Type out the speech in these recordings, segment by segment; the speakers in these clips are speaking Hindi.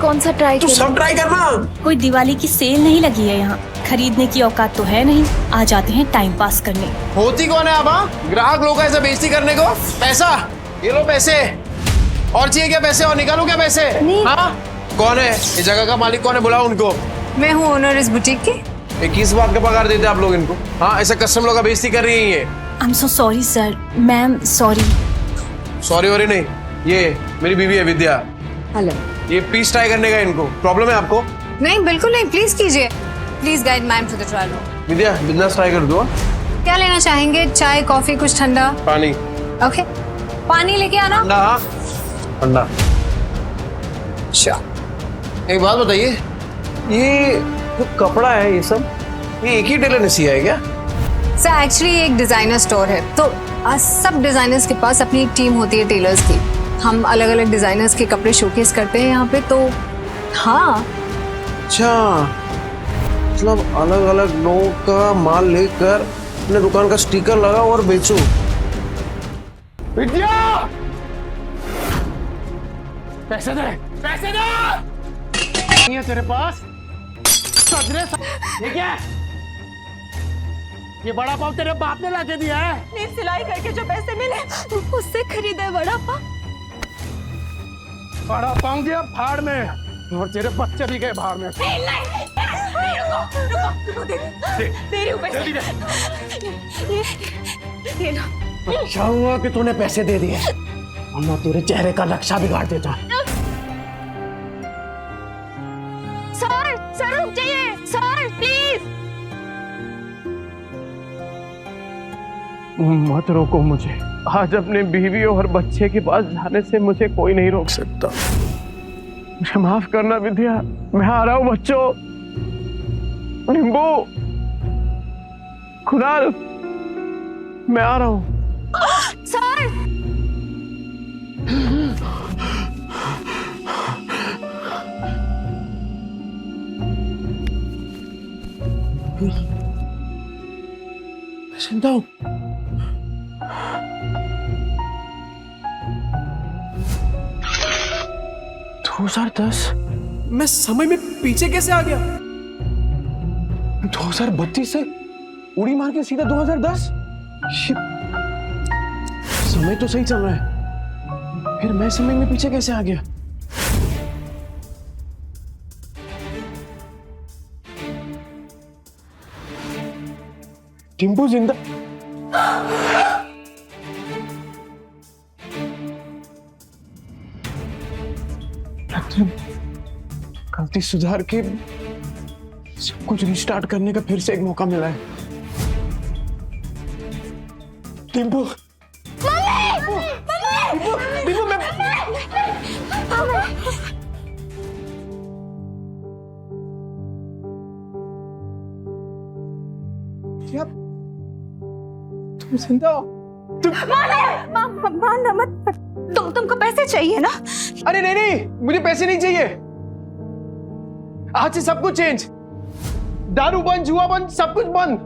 कौन सा ट्राई तू सब ट्राई करना। कोई दिवाली की सेल नहीं लगी है यहाँ, खरीदने की औकात तो है नहीं, आ जाते हैं टाइम पास करने। होती कौन है आप? हाँ, ग्राहक लोग ऐसे बेइज्जती करने को। पैसा ये लो, पैसे और चाहिए क्या? पैसे और निकालो क्या पैसे? हाँ, कौन है इस जगह का मालिक? कौन है? बुलाओ उनको। मैं हूँ ओनर इस बुटीक की। 21 बात का पगार देते आप लोग इनको? हाँ, ऐसे कस्टमर लोग का बेइज्जती कर रही है ये। I am so sorry sir, ma'am sorry. Sorry worry नहीं, ये मेरी बीवी है विद्या। हेलो। ये पीस ट्राई करने का इनको प्रॉब्लम है आपको? नहीं बिल्कुल नहीं, प्लीज कीजिए। Please guide ma'am to the trial room. Vidya business try कर दो। क्या लेना चाहेंगे? चाय, कॉफी, कुछ ठंडा? पानी। ओके, पानी लेके आना। ठंडा ठंडा। अच्छा, एक बात बताइए, ये जो कपड़ा है ये सब, ये एक ही टेलर ने सिया है क्या? सर एक्चुअली एक डिजाइनर स्टोर है, तो सब डिजाइनर्स के पास अपनी एक टीम होती है टेलर्स की। हम अलग अलग डिजाइनर्स के कपड़े शोकेस करते हैं यहाँ पे, तो हाँ। अच्छा, मतलब अलग अलग लोगों का माल लेकर अपने दुकान का स्टिकर लगाओ और बेचो। विद्या, पैसे दे, पैसे दे। नहीं है तेरे पास? ठीक है, ये बड़ा पाव तेरे बाप ने लाके दिया है। नहीं, सिलाई करके जो पैसे मिले उससे खरीदा है बड़ा पाव। बड़ा पाव गया भाड़ में और तेरे बच्चे भी गए भाड़ में। अच्छा हुआ कि तूने पैसे दे दिए, वरना तेरे चेहरे का नक्शा बिगाड़ देता। सर रुक जाइए सर, प्लीज। मत रोको मुझे, आज अपने बीवी और बच्चे के पास जाने से मुझे कोई नहीं रोक सकता। मुझे माफ करना विद्या, मैं आ रहा हूँ बच्चों। निम्बू, कुणाल, मैं आ रहा हूँ। सर चिंता हूँ। मैं समय में पीछे कैसे आ गया? 2032 से उड़ी मार के सीधा 2010। समय तो सही चल रहा है, फिर मैं समय में पीछे कैसे आ गया? टिम्पू जिंदा? गलती सुधार के सब कुछ रिस्टार्ट करने का फिर से एक मौका मिला है। टिम्पू, टिम्पू, मैं क्या? तुम जिंदा हो? मारना मत, तुमको पैसे चाहिए ना? अरे नहीं नहीं, मुझे पैसे नहीं चाहिए। आज से सब कुछ चेंज, दारू बंद, जुआ बंद, सब कुछ बंद।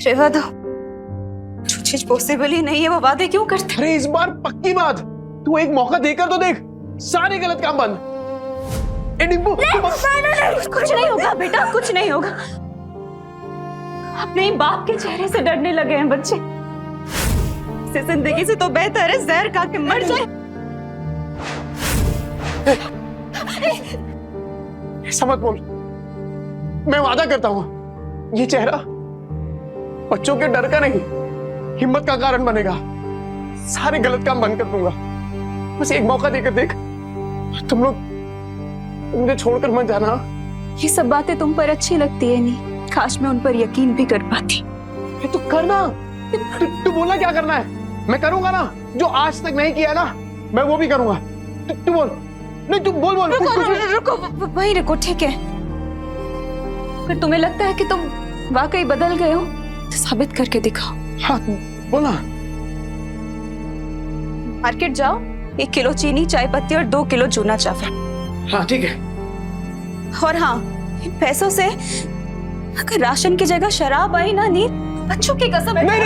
रेवा दो, जो चीज पॉसिबल ही नहीं है वो वादे क्यों करते? अरे इस बार पक्की बात, तू एक मौका देकर तो देख, सारे गलत काम बंद। डिम्पू, कुछ नहीं होगा बेटा, कुछ नहीं होगा। अपने ही बाप के चेहरे से डरने लगे हैं बच्चे। इस जिंदगी से तो बेहतर है जहर खा के मर जाए। ऐसा मत बोल, मैं वादा करता हूं ये चेहरा बच्चों के डर का नहीं, हिम्मत का कारण बनेगा। सारे गलत काम बंद कर दूंगा, बस एक मौका देकर देख। तुम लोग मुझे छोड़कर मत जाना। ये सब बातें तुम पर अच्छी लगती है नहीं, काश मैं उन पर यकीन भी कर पाती। तो करना, तू बोलना क्या करना है, मैं करूंगा ना। जो आज तक नहीं किया ना, मैं वो भी करूंगा। तू बोल, नहीं तू बोल। रुको, वहीं रुको, ठीक है। फिर तुम्हें लगता है कि तुम वाकई बदल गए हो तो साबित करके दिखाओ। हाँ बोला। मार्केट जाओ, 1 किलो चीनी, चाय पत्ती और 2 किलो चूना चावल। हाँ ठीक है। और हाँ, इन पैसों से अगर राशन की जगह शराब आई ना नीर, बच्चों की कसम। नहीं,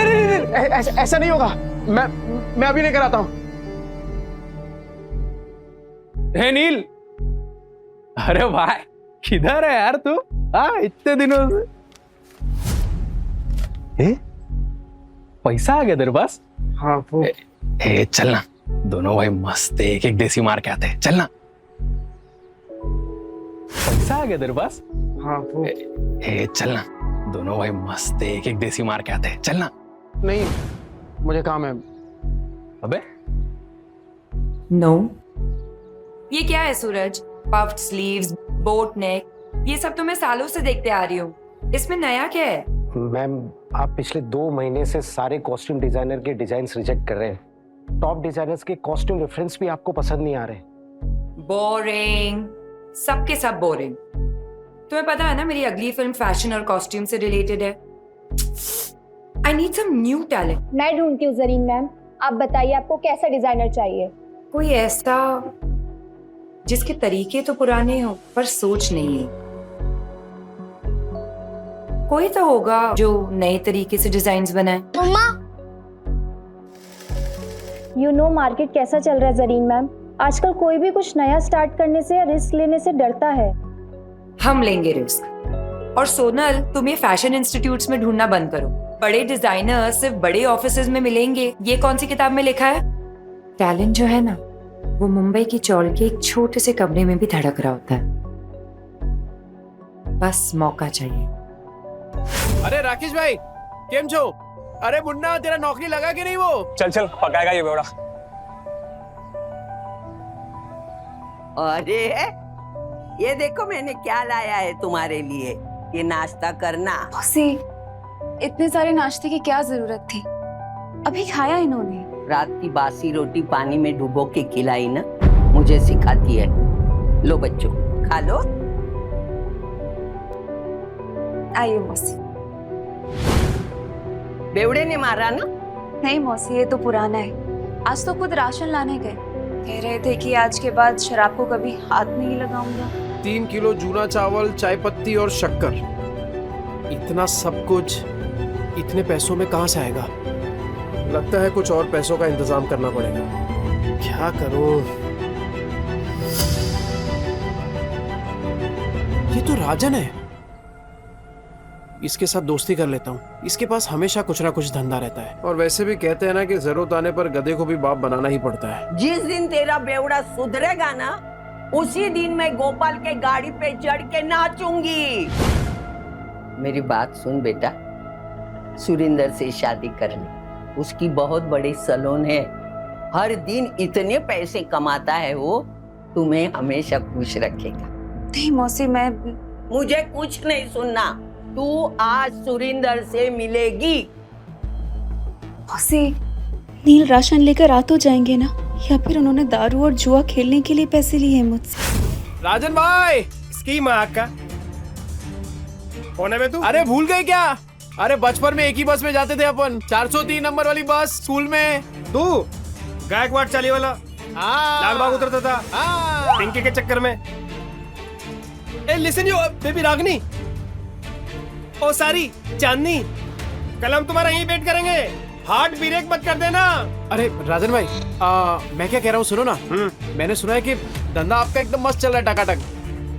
ऐसा नहीं होगा। मैं अभी लेकर आता हूँ। हे नील, अरे भाई किधर है यार तू? हाँ इतने दिनों से। पैसा आ गया तेरे पास? हाँ वो चलना दोनों भाई मस्त एक एक देसी मार के आते हैं, चलना। पैसा आ गया तेरे पास? हाँ वो चलना दोनों भाई मस्त एक एक देसी मार के आते हैं, चलना। नहीं, मुझे काम है। अबे नो ये क्या है सूरज? पफ्ड स्लीव्स, बोट नेक, ये सब तो मैं सालों से देखते आ रही हूँ, इसमें नया क्या है? मैम आप पिछले 2 महीने से सारे कॉस्ट्यूम डिजाइनर के डिजाइन्स रिजेक्ट कर रहे हैं। टॉप डिजाइनर्स के कॉस्ट्यूम रेफरेंस भी आपको पसंद नहीं आ रहे। बोरिंग, सबके सब बोरिंग। तुम्हें पता है ना मेरी अगली फिल्म फैशन और कॉस्ट्यूम से रिलेटेड है। I need some new talent. मैं ढूंढती हूँ जरीन मैम, आप बताइए आपको कैसा डिजाइनर चाहिए? कोई ऐसा जिसके तरीके तो पुराने हो पर सोच नहीं है। कोई तो होगा जो नए तरीके से डिजाइन्स बनाए। यू नो मार्केट कैसा चल रहा है जरीन मैम, आजकल कोई भी कुछ नया स्टार्ट करने से या रिस्क लेने से डरता है। हम लेंगे रिस्क। और सोनल, तुम ये फैशन इंस्टीट्यूट्स में ढूंढना बंद करो। बड़े डिजाइनर सिर्फ बड़े ऑफिसेज में मिलेंगे, ये कौन सी किताब में लिखा है? टैलेंट जो है ना, वो मुंबई की चौल के एक छोटे से कमरे में भी धड़क रहा होता है। बस मौका चाहिए। अरे राकेश भाई केम छो? अरे मुन्ना तेरा नौकरी लगा कि नहीं वो? चल चल पकाएगा ये बेवड़ा। अरे ये देखो मैंने क्या लाया है तुम्हारे लिए, ये नाश्ता करना। मौसी, इतने सारे नाश्ते की क्या जरूरत थी? अभी खाया इन्होंने। रात की बासी रोटी पानी में डुबो के खिलाई ना, मुझे सिखाती है। लो बच्चों खा लो। आइए मौसी। बेवड़े ने मारा ना? नहीं मौसी, ये तो पुराना है। आज तो खुद राशन लाने गए, कह रहे थे कि आज के बाद शराब को कभी हाथ नहीं लगाऊंगा। 3 किलो जूना चावल, चाय पत्ती और शक्कर, इतना सब कुछ इतने पैसों में कहाँ से आएगा? लगता है कुछ और पैसों का इंतजाम करना पड़ेगा। क्या करूं? ये तो राजन है, इसके साथ दोस्ती कर लेता हूँ। इसके पास हमेशा कुछ ना कुछ धंधा रहता है, और वैसे भी कहते हैं ना कि जरूरत आने पर गधे को भी बाप बनाना ही पड़ता है। जिस दिन तेरा बेवड़ा सुधरेगा ना, उसी दिन मैं गोपाल के गाड़ी पे चढ़ के नाचूंगी। मेरी बात सुन बेटा, सुरिंदर से शादी कर ले। उसकी बहुत बड़ी सैलून है, हर दिन इतने पैसे कमाता है वो, तुम्हें हमेशा खुश रखेगा। नहीं मौसी, मैं मुझे कुछ नहीं सुनना, तू आज सुरिंदर से मिलेगी। मौसी, नील राशन लेकर आ तो जाएंगे ना, या फिर उन्होंने दारू और जुआ खेलने के लिए पैसे लिए हैं मुझसे? राजन भाई इसकी माँ का कौन है बे तू? अरे भूल गए क्या? अरे बचपन में एक ही बस में जाते थे अपन, 403 नंबर वाली बस स्कूल में। तू गायकवाड़ चाली वाला लाल बाग उतरता था पिंकी के चक्कर में। ए लिसन यू बेबी रागनी, ओ सारी चांदनी, कल हम तुम्हारा यहीं वेट करेंगे, हार्ट ब्रेक मत कर देना। अरे राजन भाई मैं क्या कह रहा हूँ सुनो ना। मैंने सुना है कि धंधा आपका एकदम मस्त चल रहा है, टकाटक।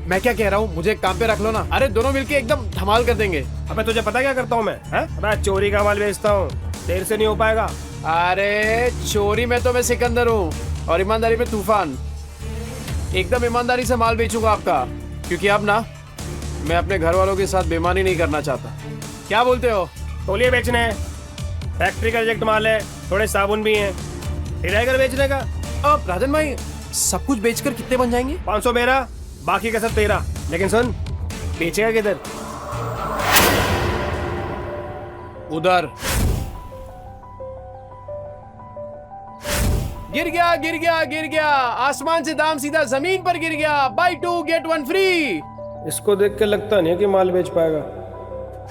मैं क्या कह रहा हूँ, मुझे एक काम पे रख लो ना। अरे दोनों मिलके एकदम धमाल कर देंगे। अबे तुझे पता क्या करता हूँ मैं? अबे चोरी का माल बेचता हूँ, देर से नहीं हो पाएगा। अरे चोरी में तो मैं सिकंदर हूँ और ईमानदारी में तूफान। एकदम ईमानदारी से माल बेचूंगा आपका, क्योंकि अब ना मैं अपने घर वालों के साथ बेईमानी नहीं करना चाहता। क्या बोलते हो? तौलिए बेचने हैं, फैक्ट्री का रिजेक्ट माल है, थोड़े साबुन भी हैं, घर बेचने का। अब राजन भाई सब कुछ बेचकर कितने बन जाएंगे? 500 मेरा, बाकी का सब तेरा। लेकिन सुन, बेचेगा किधर? उधर। गिर गया गिर गया गिर गया, आसमान से दाम सीधा जमीन पर गिर गया। Buy 2 get 1 free. इसको देख के लगता नहीं है कि माल बेच पाएगा।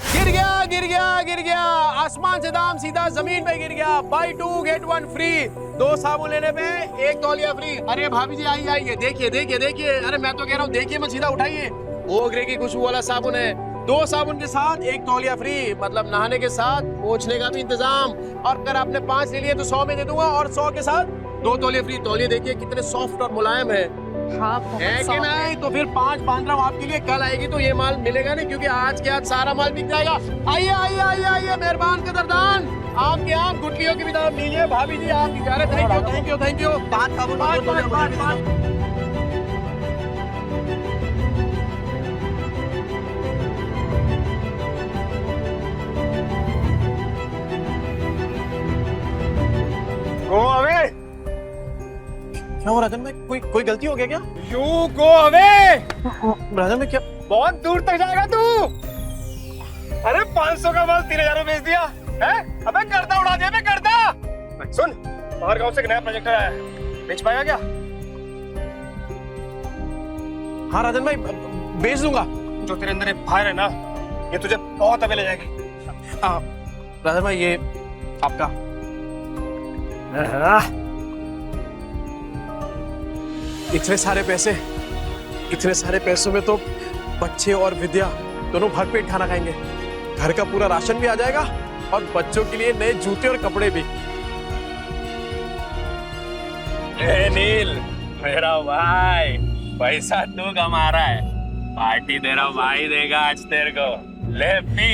गिर गया गिर गया गिर गया, आसमान से दाम सीधा जमीन पे गिर गया। Buy 2 get 1 free. 2 साबुन लेने पे 1 तौलिया फ्री। अरे भाभी जी आइए आइए, देखिए देखिए देखिए। अरे मैं तो कह रहा हूँ देखिए मत, सीधा उठाइए। ओगरे की खुशबू वाला साबुन है। 2 साबुन के साथ 1 तौलिया फ्री, मतलब नहाने के साथ पोंछने का भी इंतजाम। और अगर आपने 5 ले लिए तो 100 में दे दूंगा, और 100 के साथ 2 तौलिया फ्री। तौलिया देखिए कितने सॉफ्ट और मुलायम है। हाँ है कि नहीं? तो फिर 5 बांध रहा हूँ आपके लिए, कल आएगी तो ये माल मिलेगा नहीं, क्योंकि आज के आज सारा माल बिक जाएगा। आइए आइए आइए आइए, मेहरबान कदरदान, आपके यहाँ गुटलियों की भी दाम लीजिए। भाभी जी आप बेचारे, thank you thank you thank you. बात गो अवे। क्या हो राजन भाई, कोई गलती हो गया क्या? You go away. राजन भाई क्या? बहुत दूर तक जाएगा तू। अरे 500 का माल 3000 में बेच दिया है? अबे गर्दा उड़ा दिया, गर्दा। सुन, बाहर गांव से एक नया प्रोजेक्टर आया है, बेच पाएगा क्या? हाँ राजन भाई, बेच दूंगा। जो तेरे अंदर फायर है ना, ये तुझे बहुत अबे ले जाएगी। राजन भाई ये आपका। इतने सारे पैसों में तो बच्चे और विद्या दोनों भरपेट खाना खाएंगे। घर का पूरा राशन भी आ जाएगा और बच्चों के लिए नए जूते और कपड़े भी। नील मेरा भाई, पैसा तू कमा रहा है, पार्टी तेरा भाई देगा आज तेरे को। ले पी।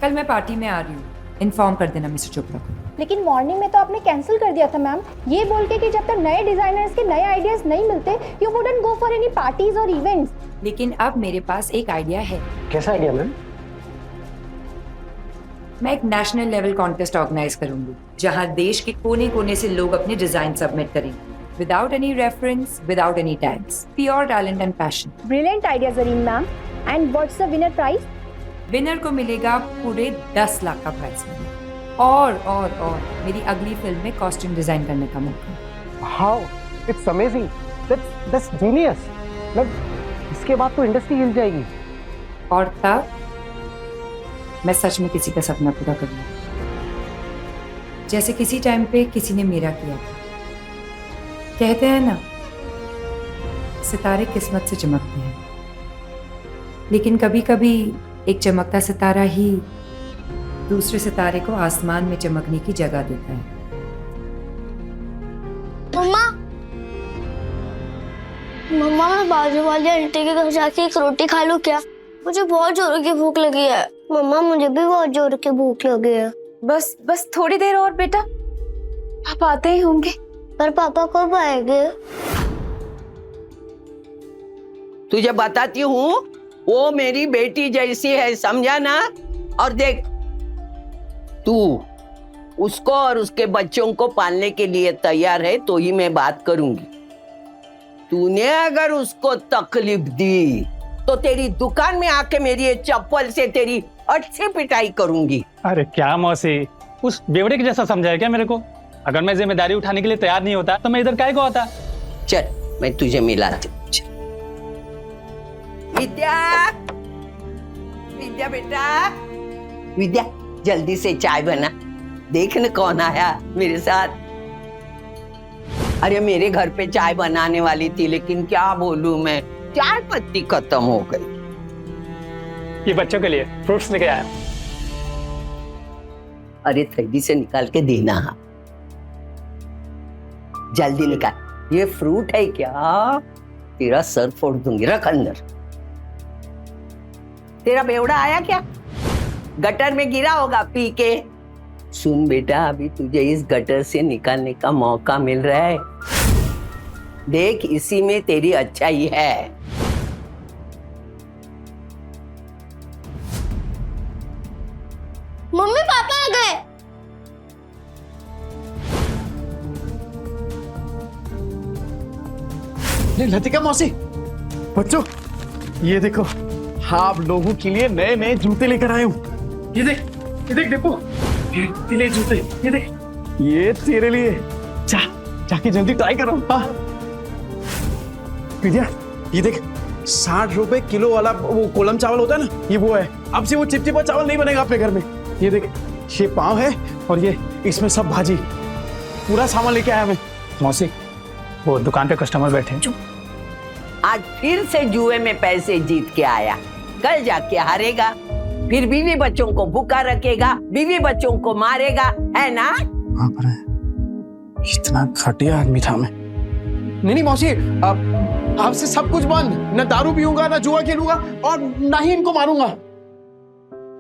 कल मैं पार्टी में आ रही हूँ, इन्फॉर्म कर देना मिस्टर चोपड़ा को। लेकिन मॉर्निंग में तो आपने कैंसिल कर दिया था मैम, ये बोल के कि जब तक नए डिजाइनर्स के नए आइडियाज नहीं मिलते you wouldn't go for any parties और इवेंट्स। लेकिन अब मेरे पास एक आइडिया है। कैसा आइडिया मैम? मैं एक नेशनल लेवल कॉन्टेस्ट ऑर्गेनाइज करूंगी, जहां देश के कोने कोने से लोग अपने डिजाइन सबमिट करेंगे, without any reference, without any tags, pure talent and passion. Brilliant idea Zareen ma'am. And what's the winner prize? Winner को मिलेगा पूरे 10 लाख का प्राइज मनी और मेरी अगली फिल्म में कॉस्ट्यूम डिजाइन करने का मौका। How it's amazing, that's genius. मतलब इसके बाद तो इंडस्ट्री हिल जाएगी। और तब मैं सच में किसी का सपना पूरा करूंगा, जैसे किसी टाइम पे किसी ने मेरा किया था। कहते हैं ना, सितारे किस्मत से चमकते हैं, लेकिन कभी कभी एक चमकता सितारा ही दूसरे सितारे को आसमान में चमकने की जगह देता है। मम्मा, मैं बाजू वाली आंटी के घर जाके एक रोटी खा लूं क्या? मुझे बहुत जोर की भूख लगी है। मम्मा मुझे भी बहुत जोर की भूख लगी है। बस थोड़ी देर और बेटा, पापा आते ही होंगे। पर पापा कब आएंगे? तुझे बताती हूँ, वो मेरी बेटी जैसी है, समझा ना? और देख, तू उसको और उसके बच्चों को पालने के लिए तैयार है तो ही मैं बात करूंगी। तूने अगर उसको तकलीफ दी तो तेरी दुकान में आके मेरी ये चप्पल से तेरी अच्छी पिटाई करूंगी। अरे क्या मौसी, उस बेवड़े के जैसा समझाया क्या मेरे को? अगर मैं जिम्मेदारी उठाने के लिए तैयार नहीं होता तो मैं इधर काहे को आता? चल मैं तुझे मिलाती हूँ। विद्या, विद्या बेटा, विद्या जल्दी से चाय बना। देख न कौन आया मेरे साथ। अरे मेरे घर पे चाय बनाने वाली थी, लेकिन क्या बोलूं मैं, चाय पत्ती खत्म हो गई। ये बच्चों के लिए फ्रूट्स लेके आया। अरे थैली से निकाल के देना, जल्दी निकाल। ये फ्रूट है क्या? तेरा सर फोड़ दूंगी, रख अंदर। तेरा बेवड़ा आया क्या? गटर में गिरा होगा पी के। सुन बेटा, अभी तुझे इस गटर से निकालने का मौका मिल रहा है। देख, इसी में तेरी अच्छाई है। मम्मी पापा आ गए। लतिका मौसी, बच्चों ये देखो, आप लोगों के लिए नए नए जूते लेकर आए हूँ। ये देख देखो, ये ले जूते, ये देख, ये तेरे लिए। जाके जल्दी ट्राई करो। हाँ विद्या, ये देख, 60 रुपए किलो वाला वो कोलम चावल होता है ना, ये वो है। अब से वो चिपचिपा चावल नहीं बनेगा अपने घर में। ये देख, ये पाव है और ये इसमें सब भाजी, पूरा सामान लेके आया मैं। मौसी, वो दुकान पे कस्टमर बैठे हैं। आज फिर से जुए में पैसे जीत के आया, कल जाके हारेगा। फिर बीवी बच्चों को भूखा रखेगा, बीवी बच्चों को मारेगा, है ना? हाँ पर इतना घटिया आदमी था मैं। नहीं मौसी, आपसे सब कुछ बंद। न दारू पीऊंगा, न जुआ खेलूंगा और ना ही इनको मारूंगा।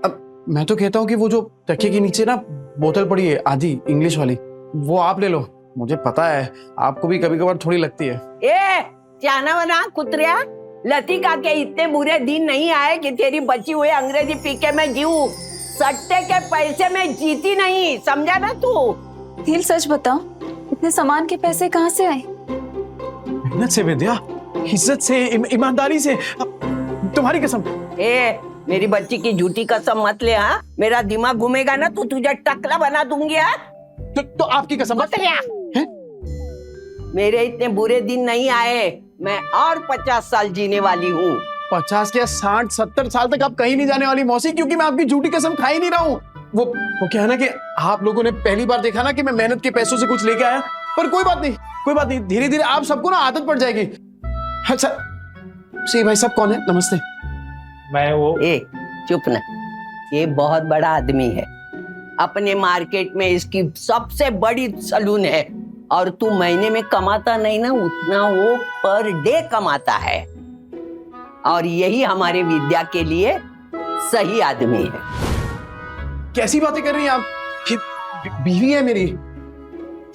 अब मैं तो कहता हूँ कि वो जो तकिए के नीचे ना बोतल पड़ी है आधी इंग्लिश वाली, वो आप ले लो। मुझे पता है आपको भी कभी कभार थोड़ी लगती है। ए जाना वना कुतरिया, लतिका के इतने बुरे दिन नहीं आए कि तेरी बची हुई अंग्रेजी पी के मैं जीऊं। सट्टे के पैसे में जीती नहीं, समझा ना तू? दिल सच बताओ, इतने सामान के पैसे कहाँ से आए? मेहनत से विद्या, इज्जत से, ईमानदारी से। तुम्हारी कसम। ए मेरी बच्ची की झूठी कसम मत ले। हाँ, मेरा दिमाग घूमेगा ना तो तुझे टकला बना दूंगी। तो आपकी कसम। मेरे इतने बुरे दिन नहीं आए, मैं और 50 साल जीने वाली हूँ। 50 क्या 60-70 साल तक आप कहीं नहीं जाने वाली मौसी, क्योंकि मैं आपकी झूठी कसम खा ही नहीं रहा हूँ। वो क्या है ना कि आप लोगों ने पहली बार देखा ना कि मैं मेहनत के पैसों से कुछ लेके आया, पर कोई बात नहीं, कोई बात नहीं, धीरे धीरे आप सबको ना आदत पड़ जाएगी। अच्छा सी भाई साहब कौन है? नमस्ते। मैं वो ए चुप ना, ये बहुत बड़ा आदमी है, अपने मार्केट में इसकी सबसे बड़ी सलून है, और तू महीने में कमाता नहीं ना उतना वो पर डे कमाता है, और यही हमारे विद्या के लिए सही आदमी है। कैसी बातें कर रही हैं आप? कि बीवी है मेरी,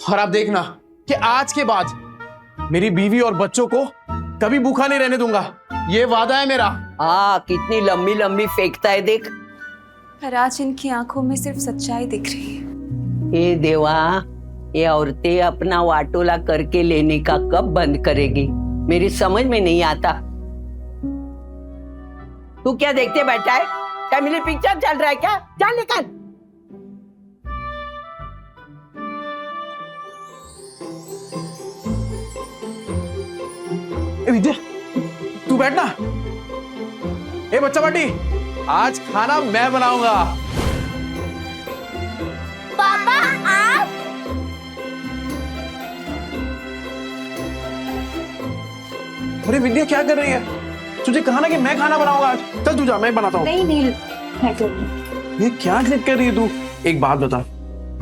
और आप देखना कि आज के बाद मेरी बीवी और बच्चों को कभी भूखा नहीं रहने दूंगा, ये वादा है मेरा। कितनी लंबी लंबी फेंकता है देख। पर आज इनकी आंखों में सिर्फ सच्चाई दिख रही है। ए देवा, ये औरतें अपना वाटोला करके लेने का कब बंद करेगी, मेरी समझ में नहीं आता। तू क्या देखते बैठा है? फैमिली पिक्चर चल रहा है क्या? चल निकल। विद्या तू बैठना। ए बच्चा पार्टी, आज खाना मैं बनाऊंगा। पापा आप? अरे विद्या क्या कर रही है? तुझे कहा ना कि मैं खाना बनाऊंगा आज। चल तू जा, मैं बनाता हूँ। नहीं मैं करूँगी। ये क्या जिद कर रही है तू? एक बात बता,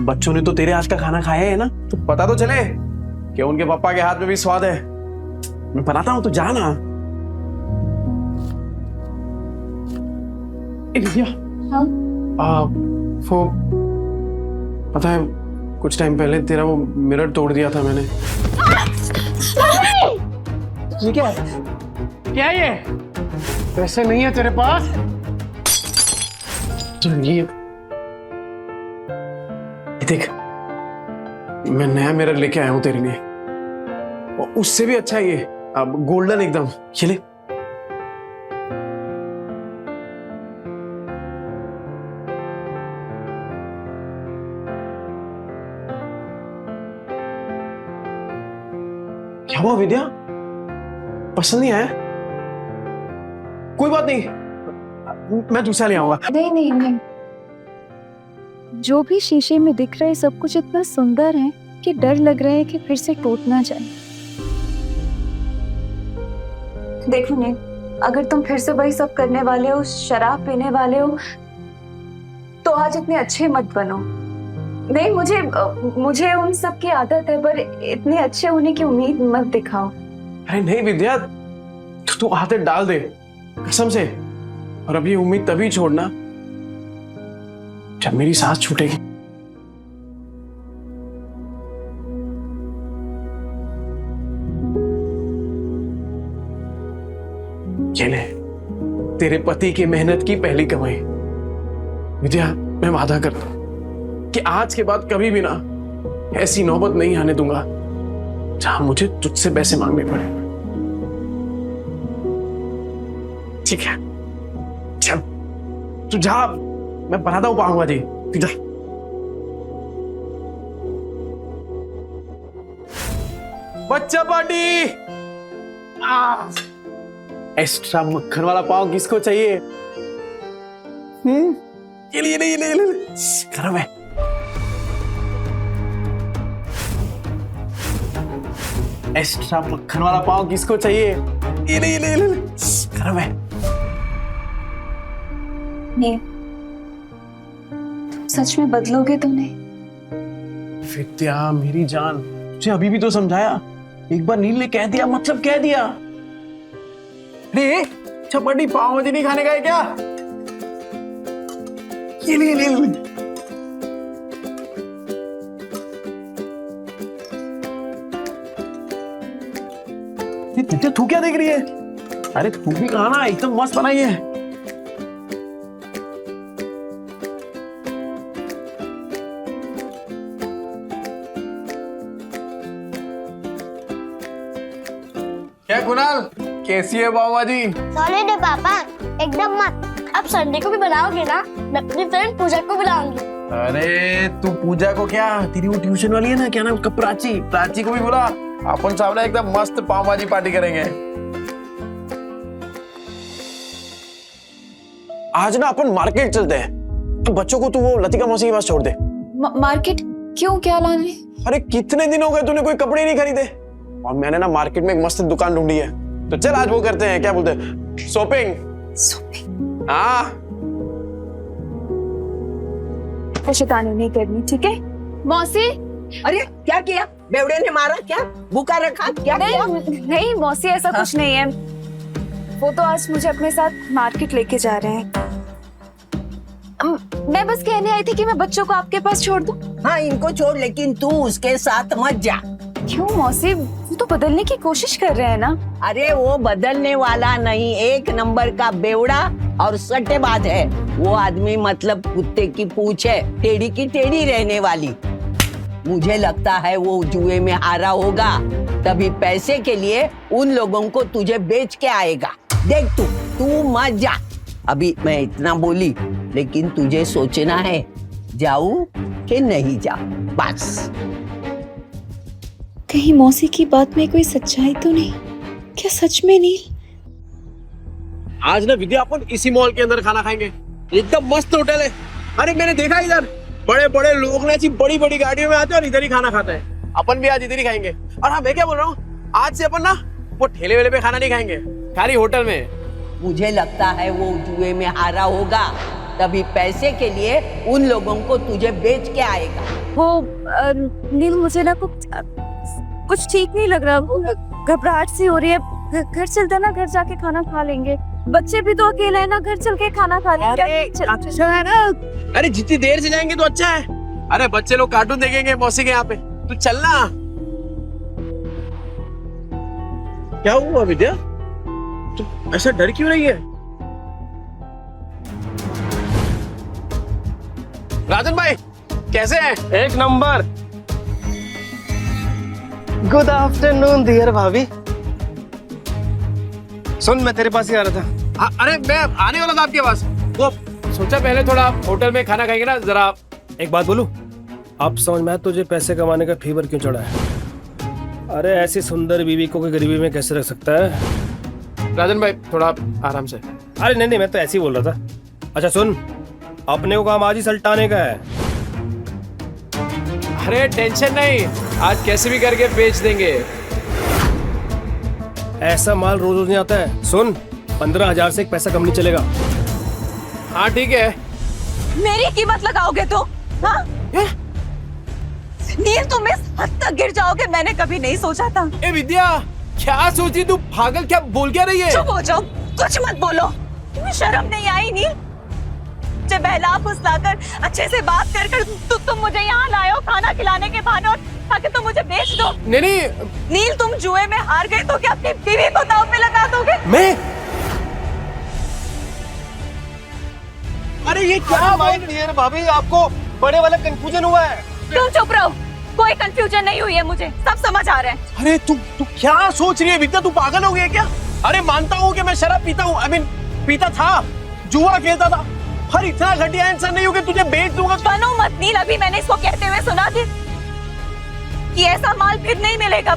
बच्चों ने तो तेरे हाथ का खाना खाया है ना, तो पता तो चले कि उनके पापा के हाथ में भी स्वाद है। मैं बनाता हूँ, तो जा ना। विद्या हाँ? वो पता है कुछ टाइम पहले तेरा वो मिरर तोड़ दिया था मैंने। ये क्या है? क्या ये? पैसे नहीं है तेरे पास? तो ये देख, मैं नया मिरर लेके आया हूं तेरे लिए, और उससे भी अच्छा ये, अब गोल्डन एकदम। ये ले। क्या हुआ विद्या? पसंद नहीं आया? कोई बात नहीं, मैं दूसरा ले आऊंगा। नहीं जो भी शीशे में दिख रहा है सब कुछ इतना सुंदर है कि डर लग रहा है कि फिर से टूट ना जाए। देखो नहीं, अगर तुम फिर से वही सब करने वाले हो, शराब पीने वाले हो, तो आज इतने अच्छे मत बनो। नहीं, मुझे उन सब की आदत है, पर इतने अच्छे होने की उम्मीद मत दिखाओ। अरे नहीं विद्या, तू आदत डाल दे कसम से, और अब ये उम्मीद तभी छोड़ना जब मेरी सांस छूटेगी। ये ले, तेरे पति की मेहनत की पहली कमाई। विद्या, मैं वादा करता हूं कि आज के बाद कभी भी ना ऐसी नौबत नहीं आने दूंगा जहां मुझे तुझसे पैसे मांगने पड़े। ठीक है, चल तू जा, मैं बनाता हूं पाऊंगा जी। तू जा। बच्चा पार्टी, एक्स्ट्रा मक्खन वाला पाव किसको चाहिए? ये ले गरम है। एक्स्ट्रा मक्खन वाला पाव किसको चाहिए? ये ले गरम है। नहीं सच में बदलोगे तो नहीं? विद्या मेरी जान, तुझे अभी भी तो समझाया। एक बार नील ने कह दिया मतलब कह दिया। अरे चपाटी पाव भाजी नहीं खाने का है क्या? ये ले ले ले। विद्या तू क्या देख रही है? अरे तू भी खाना, एकदम मस्त बनाई है। क्या कुणाल, कैसी है पाव भाजी? सॉलिड है पापा, एकदम मस्त। अब संडे को भी बनाओगे ना? मैं अपनी फ्रेंड पूजा को बुलाऊंगी। अरे तू पूजा को क्या, तेरी वो ट्यूशन वाली है ना, क्या नाम उसका, प्राची, प्राची को भी बुला। अपन सामने एकदम मस्त पाव भाजी पार्टी करेंगे। आज ना अपन मार्केट चलते हैं। तो बच्चों को तू वो लतिका मौसी के पास छोड़ दे। मार्केट क्यों, क्या लाने? अरे कितने दिन हो गए तूने कोई कपड़े नहीं खरीदे, और मैंने ना मार्केट में एक मस्त दुकान ढूंढी है। तो चल आज वो करते हैं, क्या बोलते हैं, शॉपिंग। शॉपिंग? हाँ शैतानी नहीं करनी, ठीक है? मौसी। अरे क्या किया? बेवड़े ने मारा क्या? भूखा रखा क्या? नहीं मौसी, ऐसा कुछ नहीं है। वो तो आज मुझे अपने साथ मार्केट लेके जा रहे हैं। मैं बस कहने आई थी कि मैं बच्चों को आपके पास छोड़ दूं। हाँ इनको छोड़, लेकिन तू उसके साथ मत जा। क्यों मौसी, वो तो बदलने की कोशिश कर रहे हैं ना। अरे वो बदलने वाला नहीं, एक नंबर का बेवड़ा और सट्टेबाज है वो आदमी। मतलब कुत्ते की पूंछ है, टेढ़ी की टेढ़ी रहने वाली। मुझे लगता है वो जुए में हारा होगा, तभी पैसे के लिए उन लोगों को तुझे बेच के आएगा। देख तू मत जा। अभी मैं इतना बोली, लेकिन तुझे सोचना है जाऊं कि नहीं जाऊं, बस। कहीं मौसी की बात में कोई सच्चाई तो नहीं? क्या सच में नील? आज ना विद्या अपन इसी मॉल के अंदर खाना खाएंगे, एकदम मस्त होटल है। अरे मैंने देखा इधर बड़े बड़े लोग ना ऐसी बड़ी बड़ी गाड़ियों में आते हैं और इधर ही खाना खाते हैं। अपन भी आज इधर ही खाएंगे। और हाँ मैं क्या बोल रहा हूँ, आज से अपन ना वो ठेले वेले पे खाना नहीं खाएंगे, खाली होटल में। मुझे लगता है वो जुए में हारा होगा, तभी पैसे के लिए उन लोगों को तुझे बेच के आएगा। वो नील, मुझे ना कुछ ठीक नहीं लग रहा, घबराहट सी हो रही है। घर चलते ना, घर जाके खाना खा लेंगे। बच्चे भी तो अकेले हैं ना, घर चल के खाना खा लेंगे। अच्छा है ना? अरे जितनी देर से जाएंगे तो अच्छा है। अरे बच्चे लोग कार्टून देखेंगे मौसी के यहाँ पे, तू चलना। क्या हुआ विद्या, तू ऐसा डर क्यों रही है? राजन भाई कैसे हैं? एक नंबर। गुड आफ्टरनून डियर भाभी। सुन, मैं तेरे पास ही आ रहा था। अरे मैं आने वाला था आपके पास। वो सोचा पहले थोड़ा होटल में खाना खाएंगे ना, जरा। एक बात बोलूं, अब समझ में आया तुझे पैसे कमाने का फीवर क्यों चढ़ा है। अरे ऐसी सुंदर बीवी को कोई गरीबी में कैसे रख सकता है? राजन भाई थोड़ा आराम से। अरे नहीं, मैं तो ऐसे ही बोल रहा था। अच्छा सुन, अपने को काम आज ही सल्टाने का है। अरे टेंशन नहीं, आज कैसे भी करके बेच देंगे। ऐसा माल रोज रोज नहीं आता है। सुन, 15,000 से एक पैसा कम नहीं चलेगा। हाँ ठीक है। मेरी कीमत लगाओगे तो? हाँ? नील, तुम इस हद तक गिर जाओगे मैंने कभी नहीं सोचा था। ए विद्या, क्या सोची तू? पागल, क्या बोल क्या रही है? चुप हो जाओ, कुछ मत बोलो। तुम्हें शर्म नहीं आई नील? मुझे बहला फुसलाकर अच्छे से बात कर तुम मुझे यहाँ लाए हो खाना खिलाने के बहाने, और ताकि तुम मुझे बेच दो। नहीं नील, तुम जुए में हार गए तो क्या अपनी बीवी को दांव पे लगा दोगे? मैं? अरे ये क्या बात है भाभी, आपको बड़े वाला कंफ्यूजन हुआ है। तुम चुप रहो, कोई कंफ्यूजन नहीं हुई है, मुझे सब समझ आ रहा है। अरे तू क्या सोच रही है विद्या, तू पागल हो गई है क्या? अरे मानता हूँ कि मैं शराब पीता हूँ, आई मीन पीता था, जुआ खेलता था, हर इतना घटिया इंसान नहीं हूँ कि तुझे बेच दूंगा। बनो मत नील, अभी मैंने इसको कहते हुए सुना थी कि ऐसा माल फिर नहीं मिलेगा।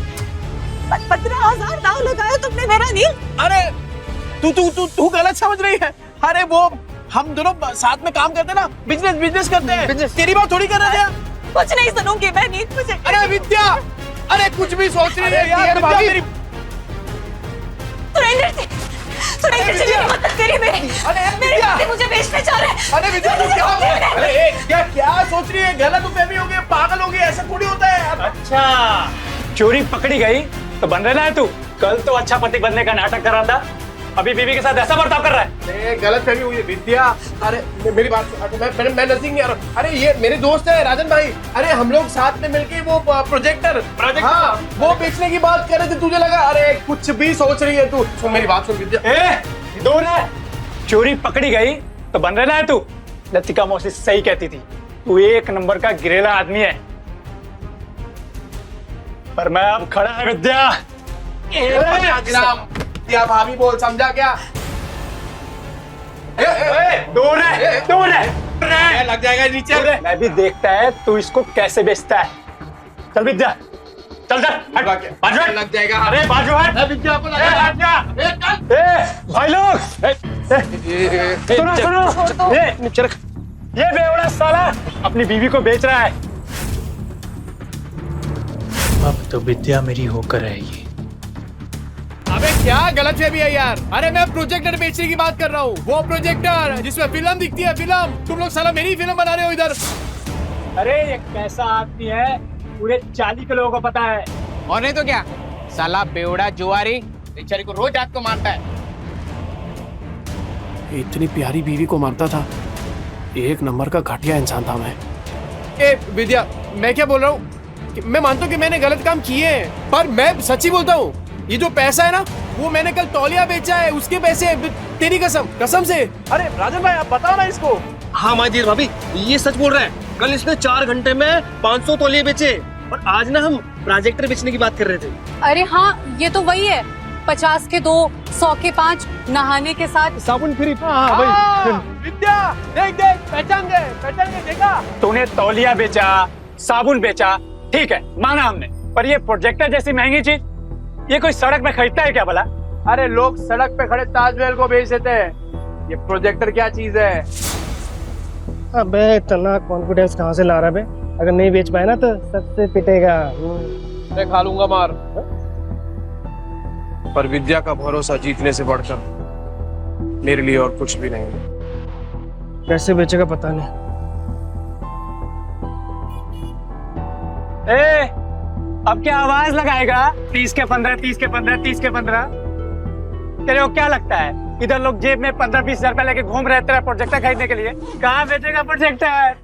15,000 दाव लगाया तुमने मेरा नील। अरे तू गलत समझ रही है। अरे वो हम दोनों साथ में काम करते ना, बिजनेस करते हैं। तेरी बात थोड़ी कर रहे हैं। कुछ नहीं सुनूंगी मैं नील, मुझे। अरे विद्या, अरे कुछ भी सोच रही है यार। मदद करिए मेरी। मेरे पति मुझे बेचने जा रहे हैं। अरे विद्या तू क्या अरे क्या क्या सोच रही है? गलत फहमी हो गई, पागल हो गई, ऐसा थोड़ी होता है। अच्छा, चोरी पकड़ी गई तो बन रहा है तू। कल तो अच्छा पति बनने का नाटक कर रहा था, अभी बीवी के साथ ऐसा बर्ताव कर रहा है। गलत फहमी हुई है विद्या। अरे मेरी बात, मैं नजदीक नहीं आ रहा। अरे ये मेरे दोस्त है राजन भाई। अरे हम लोग साथ में मिलके वो प्रोजेक्टर हाँ वो बेचने की बात कर रहे थे। तुझे लगा अरे कुछ भी सोच रही है तू। सुन मेरी बात सुन विद्या। दूर है, चोरी पकड़ी गई तो बन रहा है तू। लतिका मौसी सही कहती थी, तू एक नंबर का गिरेला आदमी है। पर मैं अब खड़ा है विद्या। क्या भाभी बोल, समझा क्या? दूर है, दूर है, लग जाएगा नीचे। मैं भी देखता है तू इसको कैसे बेचता है। चल विद्या, चल चल, बाजू हट। लग जाएगा। अरे बाजू हट। विद्या को लगा। भाई लोग, सुनो सुनो, ये बेवड़ा साला अपनी बीवी को बेच रहा है। अब तो विद्या मेरी होकर रहेगी। अबे क्या गलत फहमी है यार? अरे मैं प्रोजेक्टर बेचने की बात कर रहा हूँ। वो प्रोजेक्टर जिसमें फिल्म दिखती है, फिल्म। तुम लोग साला मेरी फिल्म बना रहे हो इधर। अरे ये कैसा आदमी है, पूरे 40 के लोगों को पता है। और नहीं तो क्या, साला बेवड़ा जुआरी बेचारी को रोज रात को मारता है। इतनी प्यारी बीवी को मारता था। एक नंबर का घटिया इंसान था मैं। ए विद्या, मैं क्या बोल रहा हूँ? मैं मानता हूँ कि मैंने गलत काम किए हैं, पर मैं सच्ची बोलता हूँ। ये जो पैसा है ना, वो मैंने कल तौलिया बेचा है, उसके पैसे। तेरी कसम, कसम से। अरे राजन भाई आप बताओ ना इसको। हाँ माजी भाभी, ये सच बोल रहा है। कल इसने 4 घंटे में 500 तौलिए बेचे और आज ना हम प्रोजेक्टर बेचने की बात कर रहे थे। अरे हाँ, ये तो वही है। 50 के 2, 100 के 5, नहाने के साथ साबुन फ्री। विद्या देख देख, पहचान गए देखा। तूने तौलिया बेचा, साबुन बेचा, ठीक है माना हमने, पर ये प्रोजेक्टर जैसी महंगी चीज ये कोई सड़क में खरीदता है क्या भला? अरे लोग सड़क पे खड़े ताजमहल को बेच देते हैं, ये प्रोजेक्टर क्या चीज है? अबे इतना कॉन्फिडेंस कहाँ से ला रहा है? अगर नहीं बेच पाए ना तो सबसे पिटेगा। मैं खा लूंगा मार। पर विद्या का भरोसा जीतने से बढ़कर मेरे लिए और कुछ भी नहीं। कैसे बेचेगा पता नहीं। अब क्या आवाज लगाएगा? 30 के 15, 30 के 15, 30 के 15। तेरे को क्या लगता है इधर लोग जेब में 15-20 हजार रुपए लेके घूम रहे तेरा प्रोजेक्टर खरीदने के लिए? कहाँ बेचेगा प्रोजेक्टर?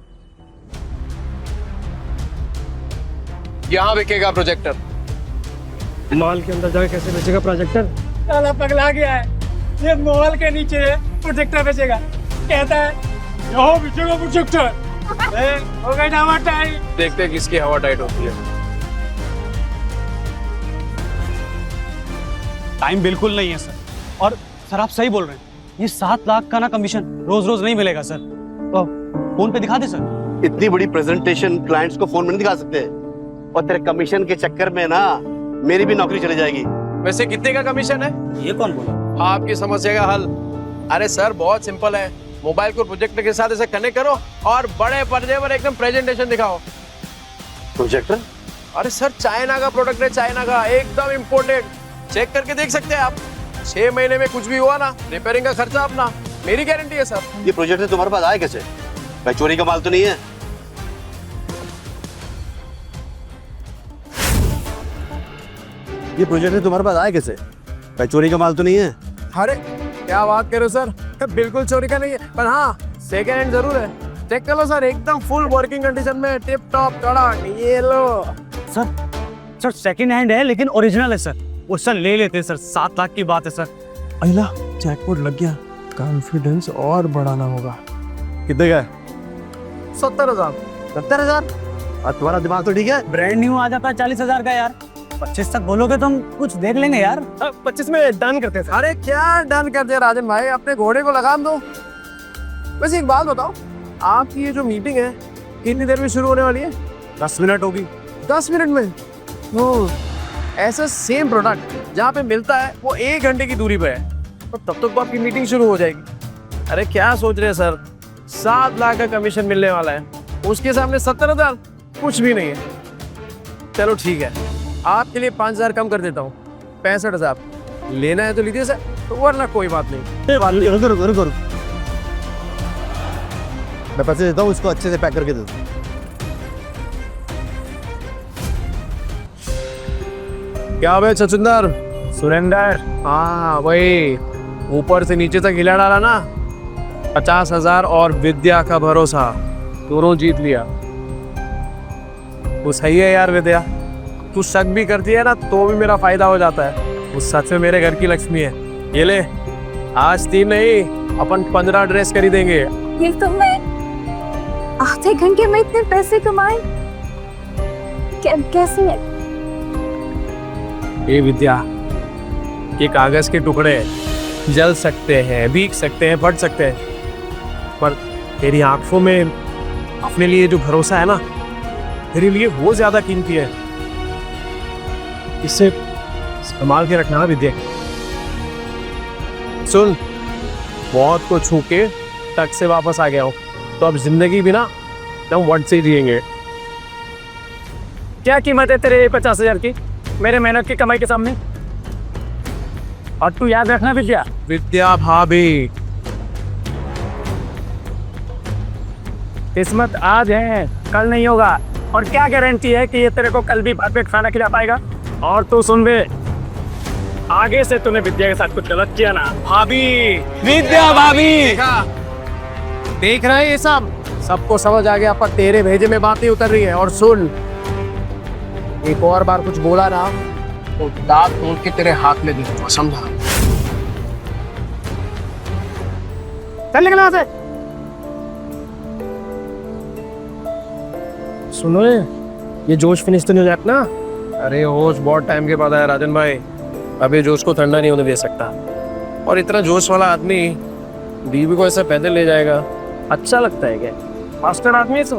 यहाँ बिकेगा प्रोजेक्टर। मॉल के अंदर जाके कैसे बेचेगा प्रोजेक्टर? साला पगला गया है, ये मॉल के नीचे प्रोजेक्टर बेचेगा। कहता है यहाँ बेचेगा प्रोजेक्टर। हो गई ना हवा टाइट। देखते हैं किसकी हवा टाइट होती है। टाइम बिल्कुल नहीं है सर। और सर आप सही बोल रहे हैं, ये 7 लाख का ना कमीशन रोज रोज नहीं मिलेगा सर। तो फोन पे दिखा दे सर। इतनी बड़ी प्रेजेंटेशन क्लाइंट्स को फोन में नहीं दिखा सकते, और तेरे कमीशन के चक्कर में ना मेरी भी नौकरी चली जाएगी। वैसे कितने का कमीशन है? ये कौन बोला? आपकी समस्या का हल। अरे सर बहुत सिंपल है, मोबाइल को प्रोजेक्टर के साथ ऐसे कनेक्ट करो और बड़े पर्दे पर एकदम प्रेजेंटेशन दिखाओ। प्रोजेक्टर? अरे सर चाइना का प्रोडक्ट है, चाइना का, एकदम इम्पोर्टेड। चेक करके देख सकते हैं आप। 6 महीने में कुछ भी हुआ ना, रिपेयरिंग का खर्चा अपना, मेरी गारंटी है सर। ये प्रोजेक्टर तुम्हारे पास आए कैसे? भाई चोरी का माल तो नहीं है? ये प्रोजेक्टर तुम्हारे पास आए कैसे? भाई चोरी का माल तो नहीं है? अरे क्या बात कर रहे हो सर, बिल्कुल चोरी का नहीं है, पर हाँ सेकेंड हैंड जरूर है। चेक कर लो सर, एकदम फुल वर्किंग कंडीशन में, टिप टॉप कड़क। ये लो सर सेकंड हैंड है लेकिन ओरिजिनल है सर। वो सर ले लेते सर, 7 लाख की बात है सर। अहिला जैकपॉट लग गया, कॉन्फिडेंस और बढ़ाना होगा। कितने का? 70,000। 70,000? और तुम्हारा दिमाग तो ठीक है? ब्रांड न्यू आ जाता है 40,000 का यार। 25 तक बोलोगे तो हम कुछ देख लेंगे यार। 25 में डन करते हैं। अरे क्या डन करते हैं राजन भाई, अपने घोड़े को लगाम दो। वैसे एक बात बताओ, आपकी ये जो मीटिंग है कितनी देर में शुरू होने वाली है? 10 मिनट होगी। 10 मिनट में? ऐसा सेम प्रोडक्ट जहाँ पे मिलता है वो 1 घंटे की दूरी पे है, तो तब तक तो आपकी मीटिंग शुरू हो जाएगी। अरे क्या सोच रहे हैं सर, 7 लाख का कमीशन मिलने वाला है, उसके सामने 70,000 कुछ भी नहीं है। चलो ठीक है, आपके लिए 5,000 कम कर देता हूँ, 65,000। लेना है तो लीजिए सर। वरना कोई बात नहीं। रुको रुको रुको। मैं पैसे देता हूँ, इसको अच्छे से पैक करके दे दो। क्या बे छछुंदर? सुरेंदर, हाँ वही, ऊपर से नीचे तक हिला डाला ना। 50,000 और विद्या का भरोसा, दोनों जीत लिया। वो सही है यार विद्या, तू शक भी करती है ना तो भी मेरा फायदा हो जाता है। वो सच में मेरे घर की लक्ष्मी है। ये ले, आज 3 नहीं अपन 15 ड्रेस खरीदेंगे। ये तो मैं आधे घंटे में इतने पैसे कमाए, कैसे? ये विद्या, ये कागज के टुकड़े जल सकते हैं, भीग सकते हैं, फट सकते हैं, पर तेरी आंखों में अपने लिए जो भरोसा है ना, तेरे लिए वो ज्यादा कीमती है। इसे संभाल के रखना विद्या। सुन, मौत को छू के टक से वापस आ गया हूं, तो अब जिंदगी भी ना एकदम वट से जिएंगे। क्या कीमत है तेरे 50,000 की मेरे मेहनत की कमाई के सामने? और तू याद रखना विद्या, विद्या भाभी, किस्मत आज है कल नहीं होगा, और क्या गारंटी है कि ये तेरे को कल भी भात पे खाना खिला पाएगा? और तू सुन बे, आगे से तूने विद्या के साथ कुछ गलत किया ना, भाभी, विद्या भाभी, देखा, देख रहे हैं ये सबको समझ आ गया, पर तेरे भेजे में बात नहीं उतर रही है। और सुन, एक और बार कुछ बोला ना तो दांत तोड़ के तेरे हाथ में दे दूंगा, समझा? चल निकल यहाँ से। सुनो, ये जोश फिनिश तो नहीं हो जाता ना? अरे होश बहुत टाइम के बाद आया राजन भाई, अभी जोश को ठंडा नहीं होने दे सकता। और इतना जोश वाला आदमी बीवी को ऐसे पैदल ले जाएगा, अच्छा लगता है क्या? मास्टर आदमी है तो,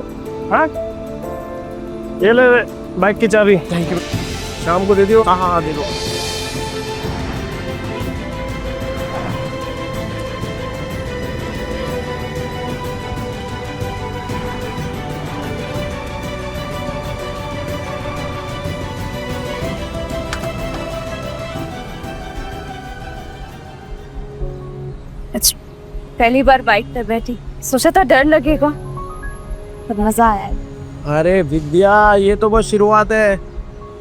हाँ? ये ले बाइक की चाबी। Thank you. शाम को दे दियो। हाँ हाँ दे दो। पहली बार बाइक पर बैठी, सोचा था डर लगेगा, पर मजा आया। अरे विद्या, ये तो बस शुरुआत है।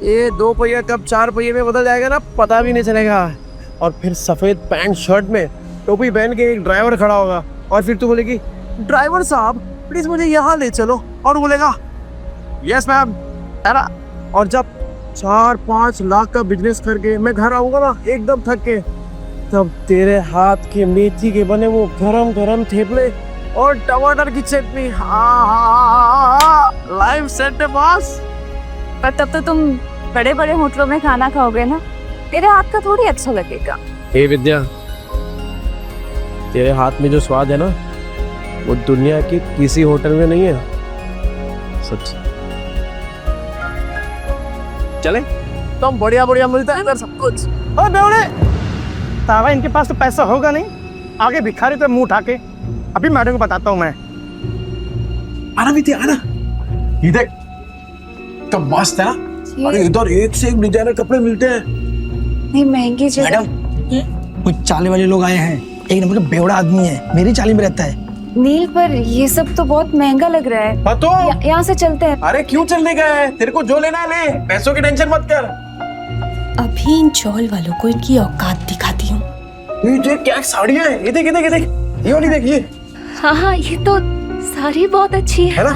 ये 2 पहिया कब 4 पहिए में बदल जाएगा ना, पता भी नहीं चलेगा। और फिर सफेद पैंट शर्ट में टोपी पहन के एक ड्राइवर खड़ा होगा, और फिर तू बोलेगी, ड्राइवर साहब प्लीज मुझे यहाँ ले चलो, और बोलेगा यस मैम। और जब 4-5 लाख का बिजनेस करके मैं घर आऊंगा ना एकदम थक के, तब तेरे हाथ के मेथी के बने वो गरम गरम थेपले और टमाटर की चटनी, लाइव सेट है बॉस। पर तब तो तुम बड़े बड़े होटलों में खाना खाओगे ना, तेरे हाथ का थोड़ी अच्छा लगेगा। हे विद्या, तेरे हाथ में जो स्वाद है ना, वो दुनिया के किसी होटल में नहीं है, सच। चले तो बढ़िया बढ़िया मिलता है इधर सब कुछ। ओ बेवड़े, तावा इनके पास तो पैसा होगा नहीं, आगे भिखारी तो मुंह उठा के। अभी मैडम को बताता हूँ मैं। आना विद्या, आना। ये देख, तो मस्त है ना। अरे इधर एक से एक डिजाइनर कपड़े मिलते हैं। नहीं महंगी जगह। मैडम, कुछ चाले वाले लोग आए हैं, एक नंबर का बेवड़ा आदमी है, मेरी चाली में रहता है। नील, पर ये सब तो बहुत महंगा लग रहा है। तो यहाँ से चलते हैं। अरे क्यों चलने का है, तेरे को जो लेना है ले, पैसों की टेंशन मत कर। अभी इन चौल वालों को इनकी औकात दिखाती हूँ। ये देख क्या साड़ियाँ हैं, ये देख ये देख ये देख, ये वाली देख ये। हाँ हाँ, ये तो साड़ी बहुत अच्छी है ना?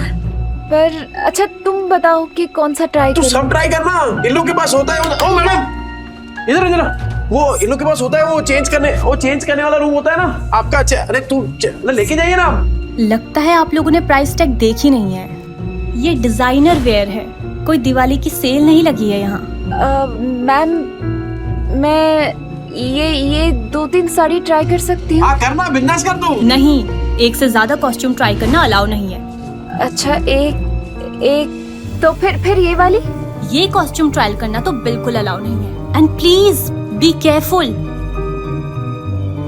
पर अच्छा तुम बताओ कि कौन सा ट्राई तू सब ट्राई करना, इन लोग के पास होता है। ओ मैडम, इधर इधर, वो इन लोग के पास होता है, वो चेंज करने वाला रूम होता है ना आपका। अच्छा, अरे तू लेके जाइए ना। लगता है आप लोगों ने प्राइस टैग देखी नहीं है। ये डिजाइनर वेयर है, कोई दिवाली की सेल नहीं लगी है यहाँ। मैम, मैं ये 2-3 साड़ी ट्राई कर सकती हूँ? करना, बिंदास कर तू। नहीं, एक से ज्यादा कॉस्ट्यूम ट्राई करना अलाउ नहीं है। अच्छा, एक तो फिर ये वाली? ये कॉस्ट्यूम ट्रायल करना तो बिल्कुल अलाउ नहीं है। एंड प्लीज बी केयरफुल,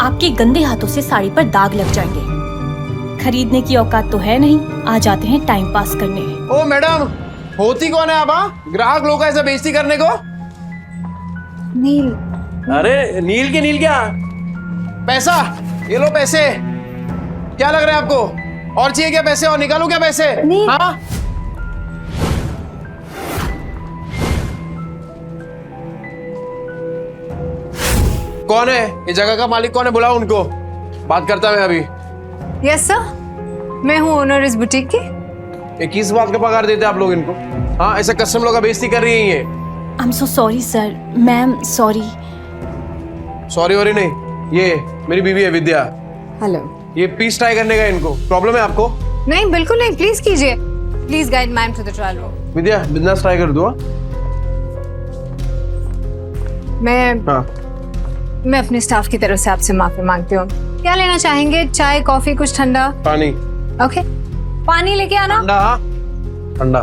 आपके गंदे हाथों से साड़ी पर दाग लग जाएंगे। खरीदने की औकात तो है नहीं, आ जाते हैं टाइम पास करने। ओ मैडम, होती कौन है आप? ग्राहक लोग ऐसा बेइज्जती करने को? नील। अरे नील क्या, पैसा, ये लो पैसे। क्या लग रहा है आपको? और चाहिए क्या पैसे? और निकालू क्या पैसे? नहीं। हाँ? कौन है ये जगह का मालिक? कौन है? बुलाओ उनको, बात करता मैं अभी। यस सर, मैं हूँ ओनर इस बुटीक की। ये किस बात का पगार देते हैं आप लोग इनको? हाँ, ऐसे कस्टमर लोग का बेइज्जती कर रही है ये। I am so sorry sir, ma'am sorry. Sorry worry नहीं, ये मेरी बीवी है विद्या। हेलो। ये पीस ट्राई करने का इनको प्रॉब्लम है आपको? नहीं बिल्कुल नहीं, प्लीज कीजिए। Please guide ma'am to the trial room. Vidya business try कर दो। मैं अपने स्टाफ की तरफ से आपसे माफी मांगती हूँ। क्या लेना चाहेंगे? चाय, कॉफी, कुछ ठंडा? पानी। ओके, पानी लेके आना। ठंडा। ठंडा।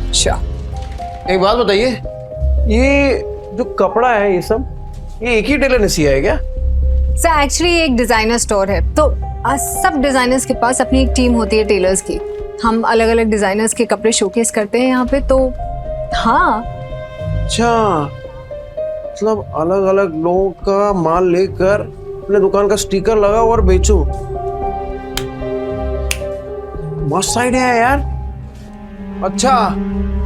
अच्छा, एक बात बताइए, ये जो कपड़ा है ये सब, ये एक ही टेलर ने सिया है क्या? सर एक्चुअली एक डिजाइनर स्टोर है, तो सब डिजाइनर्स के पास अपनी एक टीम होती है टेलर्स की। हम अलग अलग डिजाइनर्स के कपड़े शोकेस करते हैं यहाँ पे, तो हाँ। अच्छा, मतलब अलग अलग लोगों का माल लेकर अपने दुकान का स्टिकर लगाओ और बेचो। मस्त आइडिया है यार। अच्छा,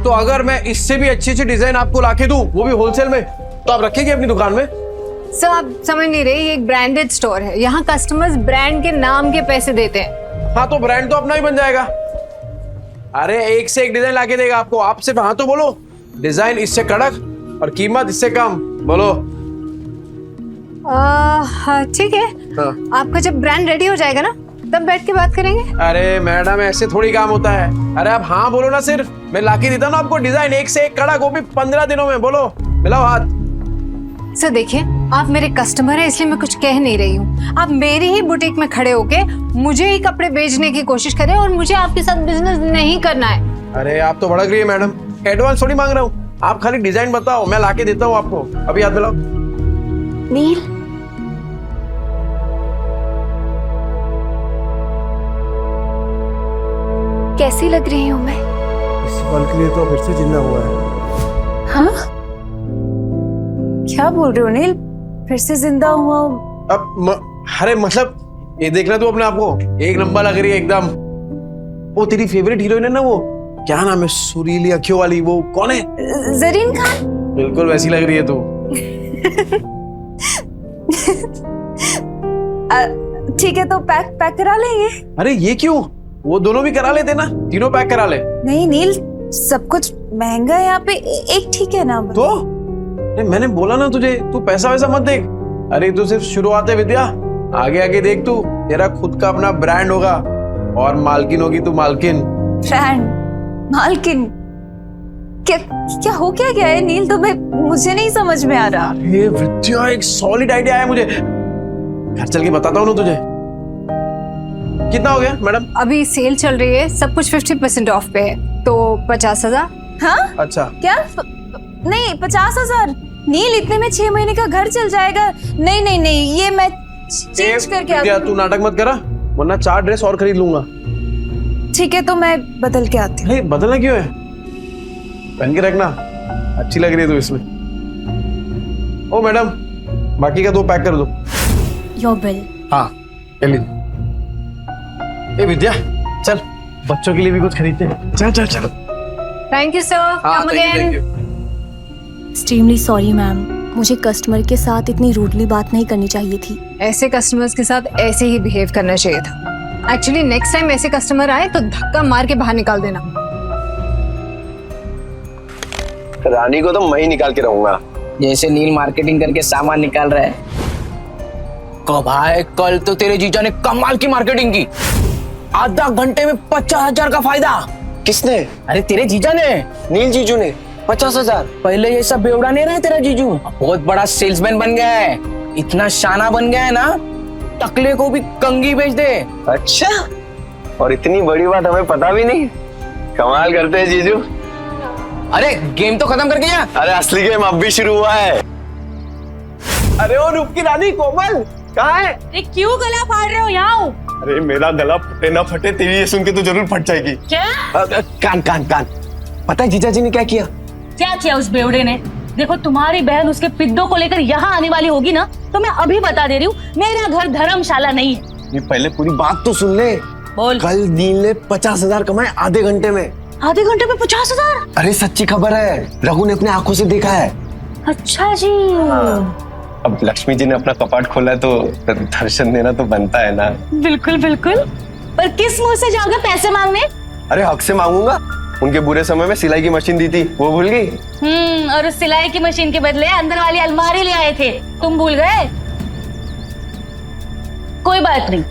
तो अगर मैं इससे भी अच्छी अच्छी डिजाइन आपको लाके दूं, वो भी होलसेल में, तो आप रखेंगे अपनी दुकान में? सर आप समझ नहीं रहे, ये एक ब्रांडेड स्टोर है। यहाँ कस्टमर्स ब्रांड के नाम के पैसे देते हैं। हाँ, तो ब्रांड तो अपना ही बन जाएगा। अरे एक से एक डिजाइन लाके देगा आपको। आप सिर्फ हाँ तो बोलो, डिजाइन इससे कड़क और कीमत इससे कम। बोलो। ठीक है। हाँ। आपका जब ब्रांड रेडी हो जाएगा ना, तब बैठ के बात करेंगे। अरे मैडम, ऐसे थोड़ी काम होता है। अरे आप हाँ बोलो ना, सिर्फ मैं लाके देता हूँ ना आपको डिजाइन एक से एक कड़क, वो भी 15 दिनों में। बोलो, मिलाओ हाथ। सर देखिए, आप मेरे कस्टमर हैं, इसलिए मैं कुछ कह नहीं रही हूँ। आप मेरी ही बुटीक में खड़े होके मुझे ही कपड़े बेचने की कोशिश करें और मुझे आपके साथ बिजनेस नहीं करना है। अरे आप तो भड़क रही है मैडम, एडवांस थोड़ी मांग रहा हूँ। आप खाली डिजाइन बताओ, मैं लाके देता हूँ आपको। अभी हाथ मिलाओ। नील, कैसी लग रही हूँ मैं? इस पल के लिए तो फिर से जिंदा हुआ है। हाँ? क्या बोल रहे हो नील? फिर से जिंदा हुआ हूँ? अरे मतलब ये देखना तू अपने आप को, एक नंबर लग रही है एकदम। वो तेरी फेवरेट हीरोइन है ना, वो क्या नाम है, सुरीली अखियों वाली, वो कौन है? जरीन खान। बिल्कुल वैसी लग रही है तू। ठीक है, तो पैक करा लेंगे। अरे ये क्यों? वो दोनों भी करा लेते ना, तीनों पैक करा ले। नहीं नील, सब कुछ महंगा है यहाँ पे, एक ठीक है ना? तो मैंने बोला ना तुझे, तू पैसा वैसा मत देख। अरे तू सिर्फ शुरुआत है विद्या, आगे आगे देख तू, तेरा खुद का अपना ब्रांड होगा और मालकिन होगी तू, मालकिन। ब्रांड? मालकिन? क्या हो क्या गया है नील? तो मुझे नहीं समझ में आ रहा। अरे विद्या, एक सॉलिड आइडिया है मुझे, घर चल के बताता हूँ ना तुझे। कितना हो गया मैडम? अभी सेल चल रही है, सब कुछ 50% ऑफ पे है, तो 50,000। हाँ? अच्छा। क्या? नहीं, 50,000 नील, इतने में 6 महीने का घर चल जाएगा। नहीं नहीं नहीं, ये मैं चेंज करके आती हूँ। तू नाटक मत करा, वरना 4 ड्रेस और खरीद लूंगा। ठीक है, तो मैं बदल के आती हूँ। नहीं, बदलना क्यों है? पहन के रखना, अच्छी लग रही है तू इसमें। ओ मैडम, बाकी का 2 पैक कर दो। Your bill. हाँ, ले। ए विद्या, चल बच्चों के लिए भी कुछ खरीदते हैं। चल चल चल। Thank you sir, come again. Extremely sorry ma'am, मुझे कस्टमर के साथ इतनी रूडली बात नहीं करनी चाहिए थी। ऐसे कस्टमर्स के साथ ऐसे ही बिहेव करना चाहिए था। एक्चुअली नेक्स्ट टाइम ऐसे कस्टमर आए तो धक्का मार के बाहर निकाल देना। रानी को तो मैं ही निकाल के रहूंगा। जैसे नील मार्केटिंग करके सामान निकाल रहा है। भाई कल तो तेरे जीजा ने कमाल की मार्केटिंग की, आधा घंटे में 50,000 का फायदा। किसने? अरे तेरे जीजा ने, नील जीजू ने। 50,000? पहले ये सब बेवड़ा नहीं रहा तेरा जीजू, बहुत बड़ा सेल्समैन बन गया है। इतना शाना बन गया है ना, टकले को भी कंगी बेच दे। अच्छा, और इतनी बड़ी बात हमें पता भी नहीं। कमाल करते हैं जीजू। अरे गेम तो खत्म कर गया। अरे असली गेम अब भी शुरू हुआ है। अरे ओ रूप की रानी कोमल, कहाँ है? अरे क्यों गला फाड़ रहे हो? यहाँ अरे मेरा गला फटे ना फटे, तेरी ये सुन के तो जरूर फट जाएगी। क्या? कान कान कान। पता है जीजा जी ने क्या किया? क्या किया उस बेवड़े ने? देखो तुम्हारी बहन उसके पिद्दों को लेकर यहाँ आने वाली होगी ना, तो मैं अभी बता दे रही हूँ, मेरा घर धर्मशाला नहीं है। ये पहले पूरी बात तो सुन ले। बोल। कल नील ने 50,000 कमाए आधे घंटे में। आधे घंटे में 50,000? अरे सच्ची खबर है, रघु ने अपने आंखों से देखा है। अच्छा जी। अब लक्ष्मी जी ने अपना कपाट खोला है तो दर्शन देना तो बनता है ना। बिल्कुल बिल्कुल, पर किस मुंह से जाओगे पैसे मांगने? अरे हक से मांगूंगा। उनके बुरे समय में सिलाई की मशीन दी थी, वो भूल गई? और उस सिलाई की मशीन के बदले अंदर वाली अलमारी ले आए थे, तुम भूल गए? कोई बात नहीं,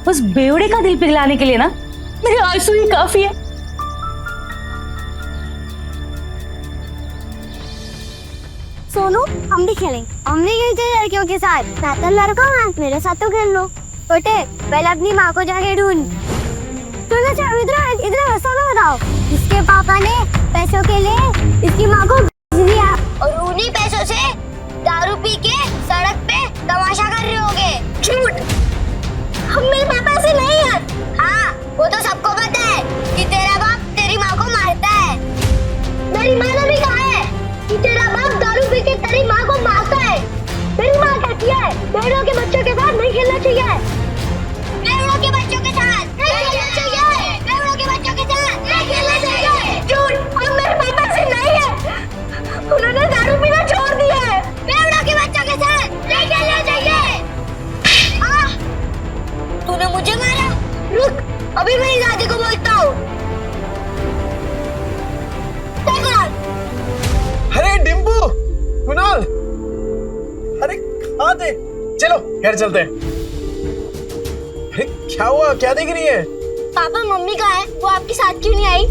उस बेवड़े का दिल पिघलाने के लिए ना मेरे आंसू ही काफी है। सोनू, हम भी खेलेंगे। हम नहीं खेलते लड़कियों के साथ। मैं तो लड़का हूँ, मेरे साथ तो खेल लो। छोटे, पहले अपनी माँ को जाके ढूंढ। इधर ऐसा ना बताओ। इसके पापा ने पैसों के लिए इसकी माँ को भेज दिया और उन्हीं पैसों से दारू पी के सड़क पे तमाशा कर रहे होगे। झूठ। हम मेरे पापा से नहीं है। हाँ, वो तो सबको पता है कि तेरा बाप तेरी माँ को मारता है। मेरी माँ ने भी कहा है कि तेरा बाप दारू पी के तेरी माँ को मारता है। मेरी माँ कहती है बेड़ों के बच्चों के साथ नहीं खेलना चाहिए। बेड़ों के बच्चों के साथ नहीं खेलना चाहिए। बेड़ों के बच्चों के साथ नहीं खेलना चाहिए। झूठ। हम मेरे पापा से नहीं है। उन्होंने दारू पीना छोड़ दिया है। बेड़ों के बच्चों के साथ नहीं खेलना चाहिए। तूने मुझे मारा? रुक, अभी मेरी दादी को बोलता हूँ। अरे डिम्पू, कुणाल, अरे कहाँ थे? चलो घर चलते हैं। अरे क्या हुआ, क्या देख रही है? पापा मम्मी कहाँ है? वो आपके साथ क्यों नहीं आई?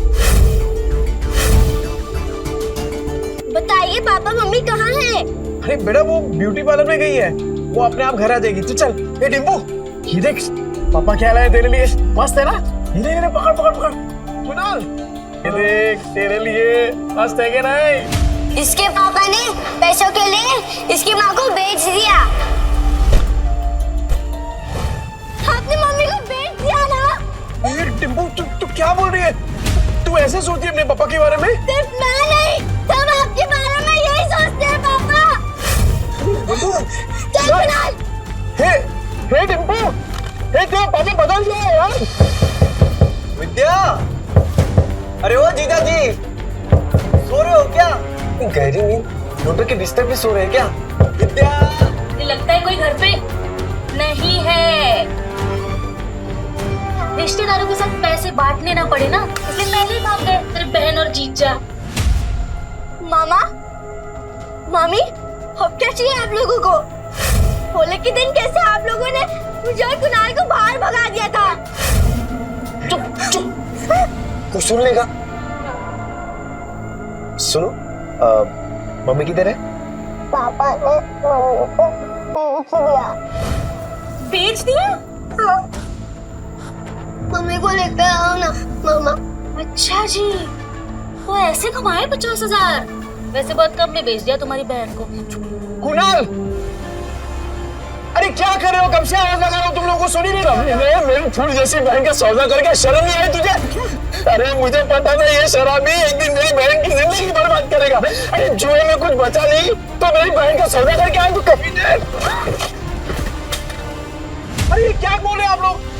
बताइए पापा मम्मी कहाँ है? अरे बेटा वो ब्यूटी पार्लर में गई है, वो अपने आप घर आ जाएगी। तो चल। ए डिम्पू, ये देख पापा क्या लाए तेरे लिए, मस्त है ना? ये पकड़ पकड़ पकड़। कुणाल, ये देख तेरे लिए, मस्त है क्या नहीं? इसके पापा ने पैसों के लिए इसकी माँ को बेच दिया। आपने मम्मी को बेच दिया ना? ये डिम्पू तू क्या बोल रही है? तू ऐसे सोचती है अपने पापा के बारे में? सिर्फ मैं नहीं, सब आपके बारे में यही सोचते हैं पापा। चल कुणाल। हे डिम्पू, हे तेरा पापा बदल गया है यार। विद्या, अरे ओ जीजा जी, सो रहे हो क्या? गहरी नींद, डॉक्टर के बिस्तर पे सो रहे हैं क्या? विद्या, लगता है कोई घर पे नहीं है। रिश्तेदारों के साथ पैसे बांटने ना पड़े ना, इसलिए पहले ही भाग गए तेरे बहन और जीजा। मामा, मामी, अब क्या चाहिए आप लोगों को? होली के दिन कैसे आप लोगों ने मुझे और कुणाल को बाहर भगा दिया था? चुप चुप, कुछ सुन लेगा। सुनो, मम्मी किधर है? पापा ने मम्मी को बेच दिया। बेच दिया? हाँ। मम्मी को लेकर आओ ना मामा। अच्छा जी, वो ऐसे कमाए 50,000? वैसे बहुत कम में बेच दिया तुम्हारी बहन को। कुणाल, अरे क्या कर रहे हो? कब से आवाज लगा रहा हूँ, तुम लोगों को सुनी नहीं रहा? मेरी फूल जैसी बहन का सौदा करके शर्म नहीं आई तुझे? अरे मुझे पता था ये शराबी एक दिन मेरी बहन की जिंदगी बर्बाद करेगा। अरे जुए में कुछ बचा नहीं तो मेरी बहन का सौदा करके आए तो कभी नहीं। अरे क्या बोल रहे हैं आप लोग?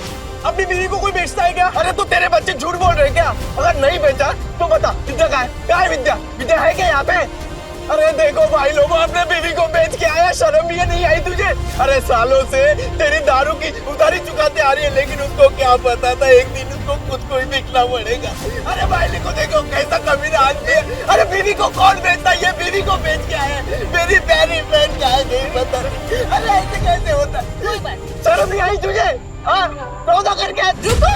अपनी बीवी को कोई बेचता है क्या? अरे तो तेरे बच्चे झूठ बोल रहे हैं क्या? अगर नहीं बेचा तो बता, विद्या कहाँ है? कहाँ है विद्या? विद्या है क्या यहाँ पे? अरे देखो भाई लोगों, अपने बीवी को बेच के आया, शर्म भी नहीं आई तुझे? अरे सालों से तेरी दारू की उधारी चुकाते आ रही है, लेकिन उसको क्या पता था एक दिन उसको खुद को ही बिकना पड़ेगा। अरे भाई को देखो कैसा कमीना आदमी है। अरे बीवी को कौन बेचता है? ये बीवी को बेच के आया, मेरी प्यारी बहन क्या है नहीं पता। अरे ऐसे कैसे होता है? शर्म नहीं आई तुझे? हाँ, सौदा करके रुको।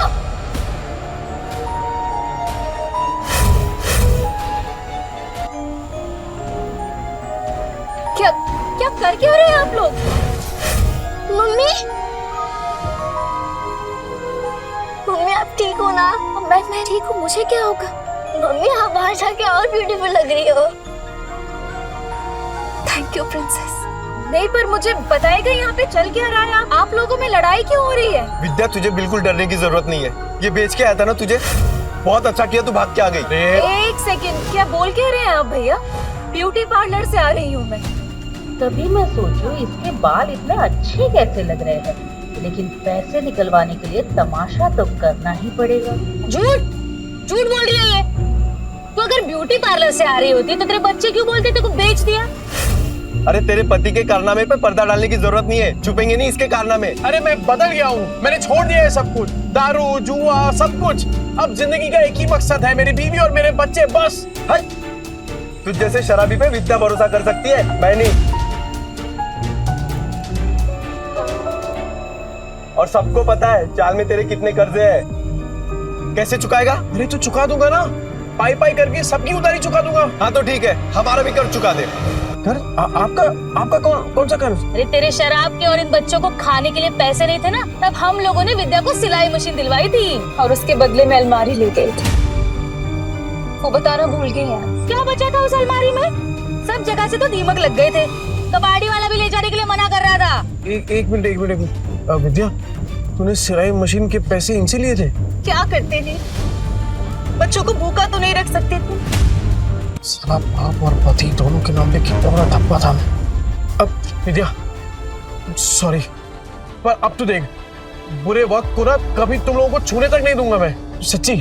क्या क्या कर क्या रहे हैं आप लोग? मम्मी, मम्मी आप ठीक हो ना? मैं ठीक हूँ, मुझे क्या होगा? मम्मी आप बाहर जाके और ब्यूटीफुल लग रही हो। Thank you princess. नहीं पर मुझे बताएगा यहाँ पे चल क्या रहा है? आप लोगों में लड़ाई क्यों हो रही है? विद्या, तुझे बिल्कुल डरने की जरूरत नहीं है। ये बेच के आया था ना तुझे, बहुत अच्छा किया तू भाग के आ गई। एक सेकंड, क्या बोल के रहे हैं आप भैया? ब्यूटी पार्लर से आ रही हूँ मैं। तभी मैं सोचूं इसके बाल इतने अच्छे कैसे लग रहे हैं, लेकिन पैसे निकलवाने के लिए तमाशा तो करना ही पड़ेगा। झूठ झूठ बोल रही है ये। तो अगर ब्यूटी पार्लर से आ रही होती तो तेरे बच्चे क्यों बोलते थे, को बेच दिया? अरे तेरे पति के कारनामे पे पर्दा डालने की जरूरत नहीं है, छुपेंगे नहीं इसके कारनामे। अरे मैं बदल गया हूँ, मैंने छोड़ दिया है सब कुछ, दारू जुआ सब कुछ। अब जिंदगी का एक ही मकसद है, मेरी बीवी और मेरे बच्चे, बस। तुझ जैसे शराबी पे विद्या भरोसा कर सकती है, मैं नहीं। और सबको पता है चाल में तेरे कितने कर्जे हैं। कैसे चुकाएगा? अरे तो चुका दूंगा ना, पाई पाई करके सबकी उधारी चुका दूंगा। हाँ तो ठीक है, हमारा भी कर्ज चुका दे। कर आपका कौन सा कर्ज? अरे तेरे शराब के और इन बच्चों को खाने के लिए पैसे नहीं थे ना, तब हम लोगों ने विद्या को सिलाई मशीन दिलवाई थी और उसके बदले में अलमारी ले गए थे। वो बताना भूल गई यार, क्या बचा था उस अलमारी में? सब जगह से तो दीमक लग गए थे, कबाड़ी वाला भी ले जाने के लिए मना कर रहा था। एक मिनट विद्या, तूने सिलाई मशीन के पैसे इनसे लिए थे? क्या करते थे, बच्चों को भूखा तो नहीं रख सकते थे। साला बाप और पति दोनों के नाम पे कितना बड़ा धब्बा था। अब विद्या सॉरी, पर अब तो देख, बुरे वक्त को ना कभी तुम लोगों को छूने तक नहीं दूंगा मैं, सच्ची।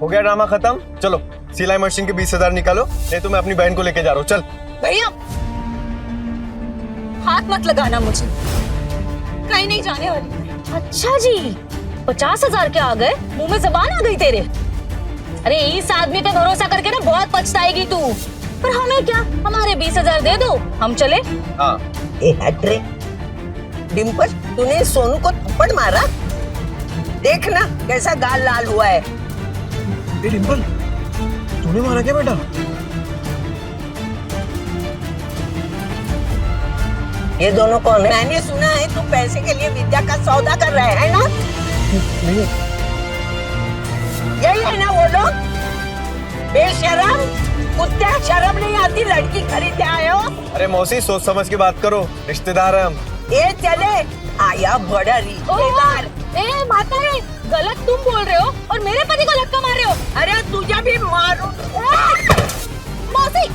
हो गया ड्रामा खत्म, चलो सिलाई मशीन के 20,000 निकालो, नहीं तो मैं अपनी बहन को लेके जा रहा हूँ। चल भैया हाथ मत लगाना मुझे, कहीं नहीं जाने वाली। अच्छा जी, 50,000 के आ गए, मुंह में जबान आ गई तेरे। अरे इस आदमी पे भरोसा करके ना बहुत पछताएगी तू। पर हमें क्या, हमारे 20,000 दे दो, हम चले। हाँ। हट रे डिम्पल, तूने सोनू को थप्पड़ मारा, देखना कैसा गाल लाल हुआ है। डिम्पल, तूने मारा क्या बेटा? ये दोनों कौन है? मैंने सुना है तू पैसे के लिए विद्या का सौदा कर रहा है ना? नहीं। यही है ना वो लोग? बेशरम, कुत्ते, शर्म नहीं आती, लड़की खरीदने आए हो? अरे मौसी सोच समझ के बात करो, रिश्तेदार है हम। ये चले आया बड़ा रिश्तेदार। ए माता रे, गलत तुम बोल रहे हो और मेरे पति को धक्का मार रहे हो। अरे तुझे भी मारो। मौसी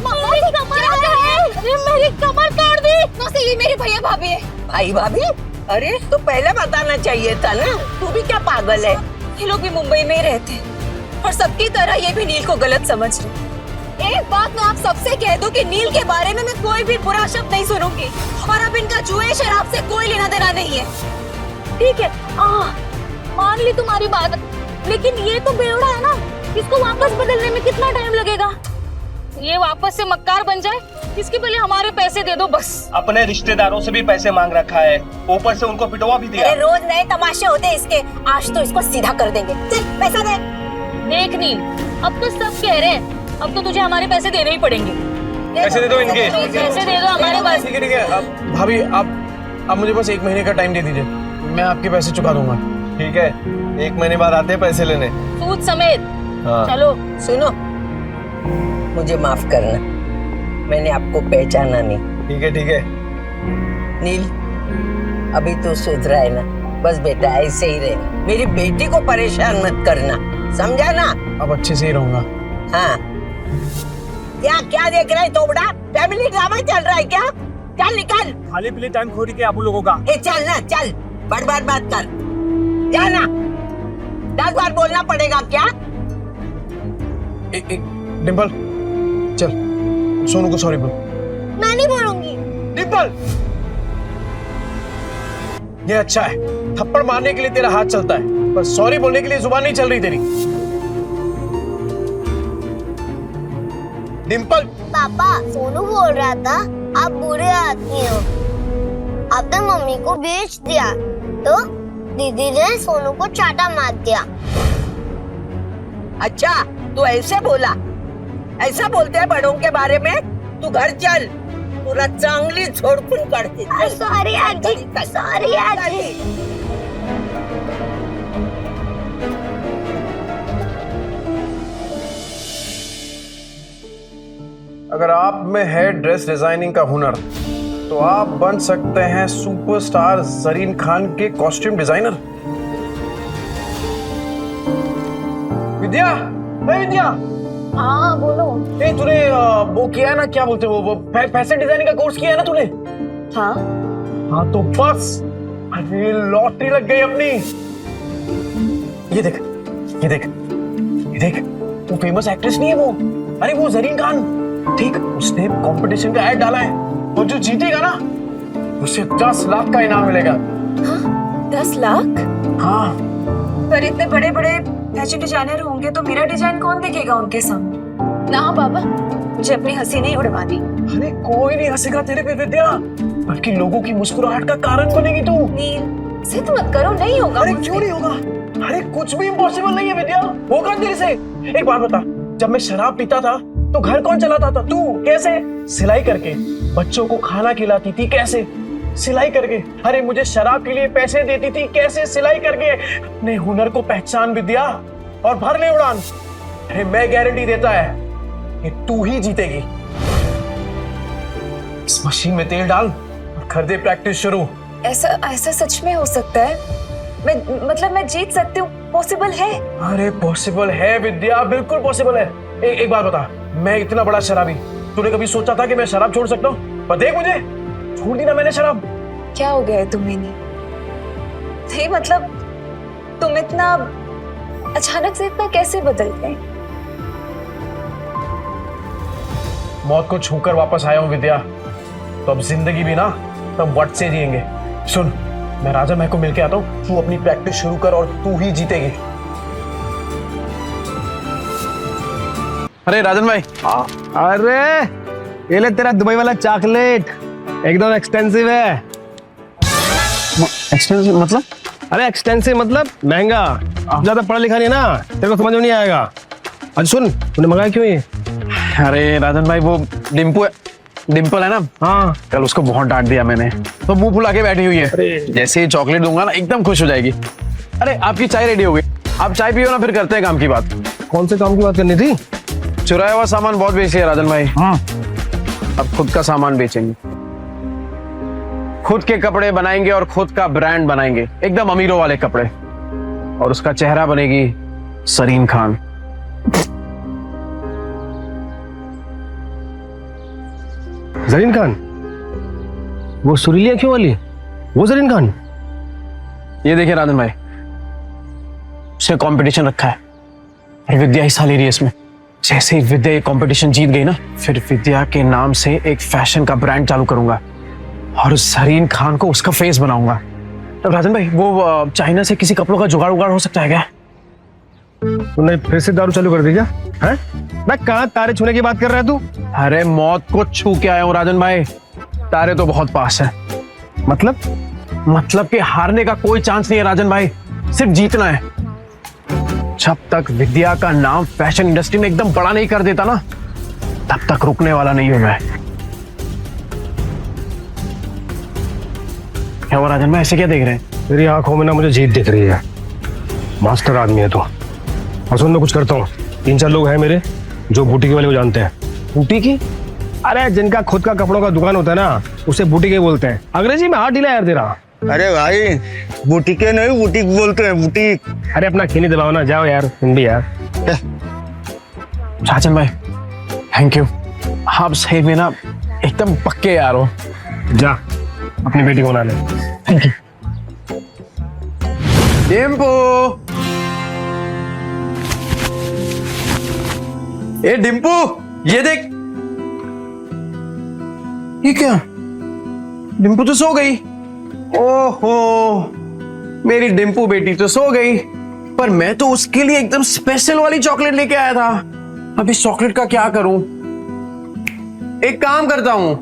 मेरी कमर तोड़ दी। मौसी ये मेरी भैया भाभी है। भाई भाभी? अरे तो पहले बताना चाहिए था ना, तू भी क्या पागल है? ये लोग भी मुंबई में ही रहते हैं और सबकी तरह ये भी नील को गलत समझ रहे। एक बात मैं आप सबसे कह दूं कि नील के बारे में मैं कोई भी बुरा शब्द नहीं सुनूंगी और अब इनका जुए शराब से कोई लेना देना नहीं है, ठीक है? मान ली तुम्हारी बात, लेकिन ये तो बेवड़ा है ना, इसको वापस बदलने में कितना टाइम लगेगा? ये वापस से मक्कार बन जाए, इसके पहले हमारे पैसे दे दो बस। अपने रिश्तेदारों से भी पैसे मांग रखा है, ऊपर से उनको पिटवा भी दिया। अरे रोज नए तमाशे होते हैं इसके, आज तो इसको सीधा कर देंगे। चल पैसा दे। देख नील, अब तो सब कह रहे हैं, अब तो तुझे हमारे पैसे देने ही पड़ेंगे। पैसे दे दो इनके। पैसे दे दो हमारे पास। ठीक है। अब भाभी आप मुझे बस 1 महीने का टाइम दे दीजिए, मैं आपके पैसे चुका दूंगा। ठीक है, 1 महीने बाद आते हैं पैसे लेने, सूद समेत। हाँ। चलो। सुनो, मुझे माफ करना, मैंने आपको पहचाना नहीं। ठीक है। नील, अभी तो सुधरा है ना, बस बेटा ऐसे ही रहे, मेरी बेटी को परेशान मत करना, समझा ना? अब अच्छे से ही रहूंगा। हाँ। क्या देख रहा है तोबड़ा? फैमिली ड्रामा चल रहा है क्या? चल निकल। खाली पीली टाइम खोरी के आप लोगों का। चल ना, चल, बड़ बात कर, जाना। 10 बार बोलना पड़ेगा क्या? डिम्पल चल, सोनू को सॉरी बोल। मैं नहीं बोलूंगी। डिम्पल, ये अच्छा है, थप्पड़ मारने के लिए तेरा हाथ चलता है, पर सॉरी बोलने के लिए जुबान नहीं चल रही तेरी। डिम्पल। पापा, सोनू बोल रहा था आप बुरे आदमी हो, आपने मम्मी को बेच दिया, तो दीदी ने सोनू को चाटा मार दिया। अच्छा, तू ऐसे बोला? ऐसा बोलते हैं बड़ों के बारे में? तू घर चल, पूरा चांगली छोड़फुन करती। सॉरी आजी, सॉरी आजी। अगर आप में है ड्रेस डिजाइनिंग का हुनर, तो आप बन सकते हैं सुपरस्टार जरीन खान के कॉस्ट्यूम डिजाइनर। विद्या, विद्या, हाँ बोलो। तूने वो किया है ना, क्या बोलते हैं वो फैशन डिजाइनिंग का कोर्स किया है ना तूने? हाँ हाँ तो बस, अरे लॉटरी लग गई अपनी। ये देख ये देख ये देख, वो फेमस एक्ट्रेस नहीं है वो, अरे वो जरीन खान, ठीक, उसने कंपटीशन का ऐड डाला है और जो जीतेगा ना उसे 10 लाख का इनाम मिलेगा। हाँ, 10 लाख? हाँ। पर इतने बड़े बड़े फैशन डिजाइनर होंगे तो मेरा डिजाइन कौन देखेगा उनके सामने? ना बाबा, मुझे अपनी हंसी नहीं उड़वानी। अरे कोई नहीं हंसेगा तेरे पे विद्या, बल्कि लोगों की मुस्कुराहट का कारण बनेगी तू। नील, जिद मत करो, नहीं होगा। अरे क्यों नहीं होगा? अरे कुछ भी इम्पॉसिबल नहीं है विद्या, होगा तेरे से। एक बात बता, जब मैं शराब पीता था तो घर कौन चलाता था? तू। कैसे? सिलाई करके। बच्चों को खाना खिलाती थी, कैसे? सिलाई करके। अरे मुझे शराब के लिए पैसे देती थी, कैसे? सिलाई करके। अपने हुनर को पहचान विद्या और भर ले उड़ान। अरे मैं गारंटी देता है कि तू ही जीतेगी। इस मशीन में तेल डाल और कर दे प्रैक्टिस शुरू। ऐसा सच में हो सकता है? मैं जीत सकती हूँ? पॉसिबल है? अरे पॉसिबल है विद्या, बिल्कुल पॉसिबल है। एक बात बता, मैं इतना बड़ा शराबी, तूने कभी सोचा था कि मैं शराब छोड़ सकता हूँ? पर देख, मुझे छोड़ दी ना मैंने शराब। क्या हो गया है तुम्हें? नहीं मतलब तुम इतना अचानक से इतना कैसे बदल गए? मौत को छूकर वापस आया हूँ विद्या, तो अब जिंदगी भी ना तब वट से जिएंगे। सुन, मैं राजा महक को मिलके आता हूँ, तू अपनी प्रैक्टिस शुरू कर और तू ही जीतेगी। अरे राजन भाई। अरे ये ले तेरा दुबई वाला चॉकलेट, एकदम एक्सपेंसिव है। एक्सपेंसिव मतलब? अरे एक्सपेंसिव मतलब महंगा। ज्यादा पढ़ा लिखा नहीं ना, तेरे को समझ में नहीं आएगा। अच्छा सुन, तूने मंगाया क्यों ये? अरे राजन भाई, वो डिम्पल है ना, हाँ, कल उसको बहुत डांट दिया मैंने, तो मुंह फुला के बैठी हुई है। जैसे ही चॉकलेट दूंगा ना एकदम खुश हो जाएगी। अरे आपकी चाय रेडी हो गई, आप चाय पियो ना, फिर करते हैं काम की बात। कौन से काम की बात करनी थी? चुराया हुआ सामान बहुत बेची है राजन भाई। हाँ, अब खुद का सामान बेचेंगे, खुद के कपड़े बनाएंगे और खुद का ब्रांड बनाएंगे, एकदम अमीरों वाले कपड़े। और उसका चेहरा बनेगी सरीन खान। जरीन खान? वो सुरीली आंखों वाली, वो जरीन खान? ये देखिए राजन भाई, उसने कंपटीशन रखा है और विद्या हिस्सा ले रही है इसमें। जैसे ही विद्या ये कंपटीशन जीत गई ना, फिर विद्या के नाम से एक फैशन का ब्रांड चालू करूंगा और सरीन खान को उसका फेस बनाऊंगा। तो राजन भाई, वो चाइना से किसी कपड़ों का जुगाड़ हो सकता है क्या? तूने फिर से दारू चालू कर दी क्या? हैं? मैं कहाँ तारे छूने की बात कर रहा है तू? अरे मौत को छू के आया हूँ राजन भाई, तारे तो बहुत पास है। मतलब कि हारने का कोई चांस नहीं है राजन भाई, सिर्फ जीतना है। जब तक विद्या का नाम फैशन इंडस्ट्री में एकदम बड़ा नहीं कर देता ना, तब तक रुकने वाला नहीं हूं मैं। क्या हुआ राजन भाई, ऐसे क्या देख रहे हैं? तेरी आंखों में ना मुझे जीत दिख रही है। मास्टर आदमी है तू। और सुन, मैं कुछ करता हूँ, 3-4 लोग हैं मेरे जो बूटीक वाले को जानते हैं। बूटीकी? अरे जिनका खुद का कपड़ों का दुकान होता है ना, उसे बूटीके बोलते हैं। अंग्रेजी में हाथ ढीला यार तेरा। अरे भाई, बुटीके नहीं बुटीक बोलते हैं, बुटीक। अरे अपना खीनी दबाओ ना, जाओ यार तुम भी यार। राजन भाई थैंक यू, आप सही में ना एकदम पक्के यार हो। जा अपनी बेटी को बना ले। Thank you. डिम्पू, ए डिम्पू, ये देख। ये क्या? डिम्पू तो सो गई। ओहो, मेरी डिम्पू बेटी तो सो गई, पर मैं तो उसके लिए एकदम स्पेशल वाली चॉकलेट लेके आया था। अब इस चॉकलेट का क्या करूं? एक काम करता हूं,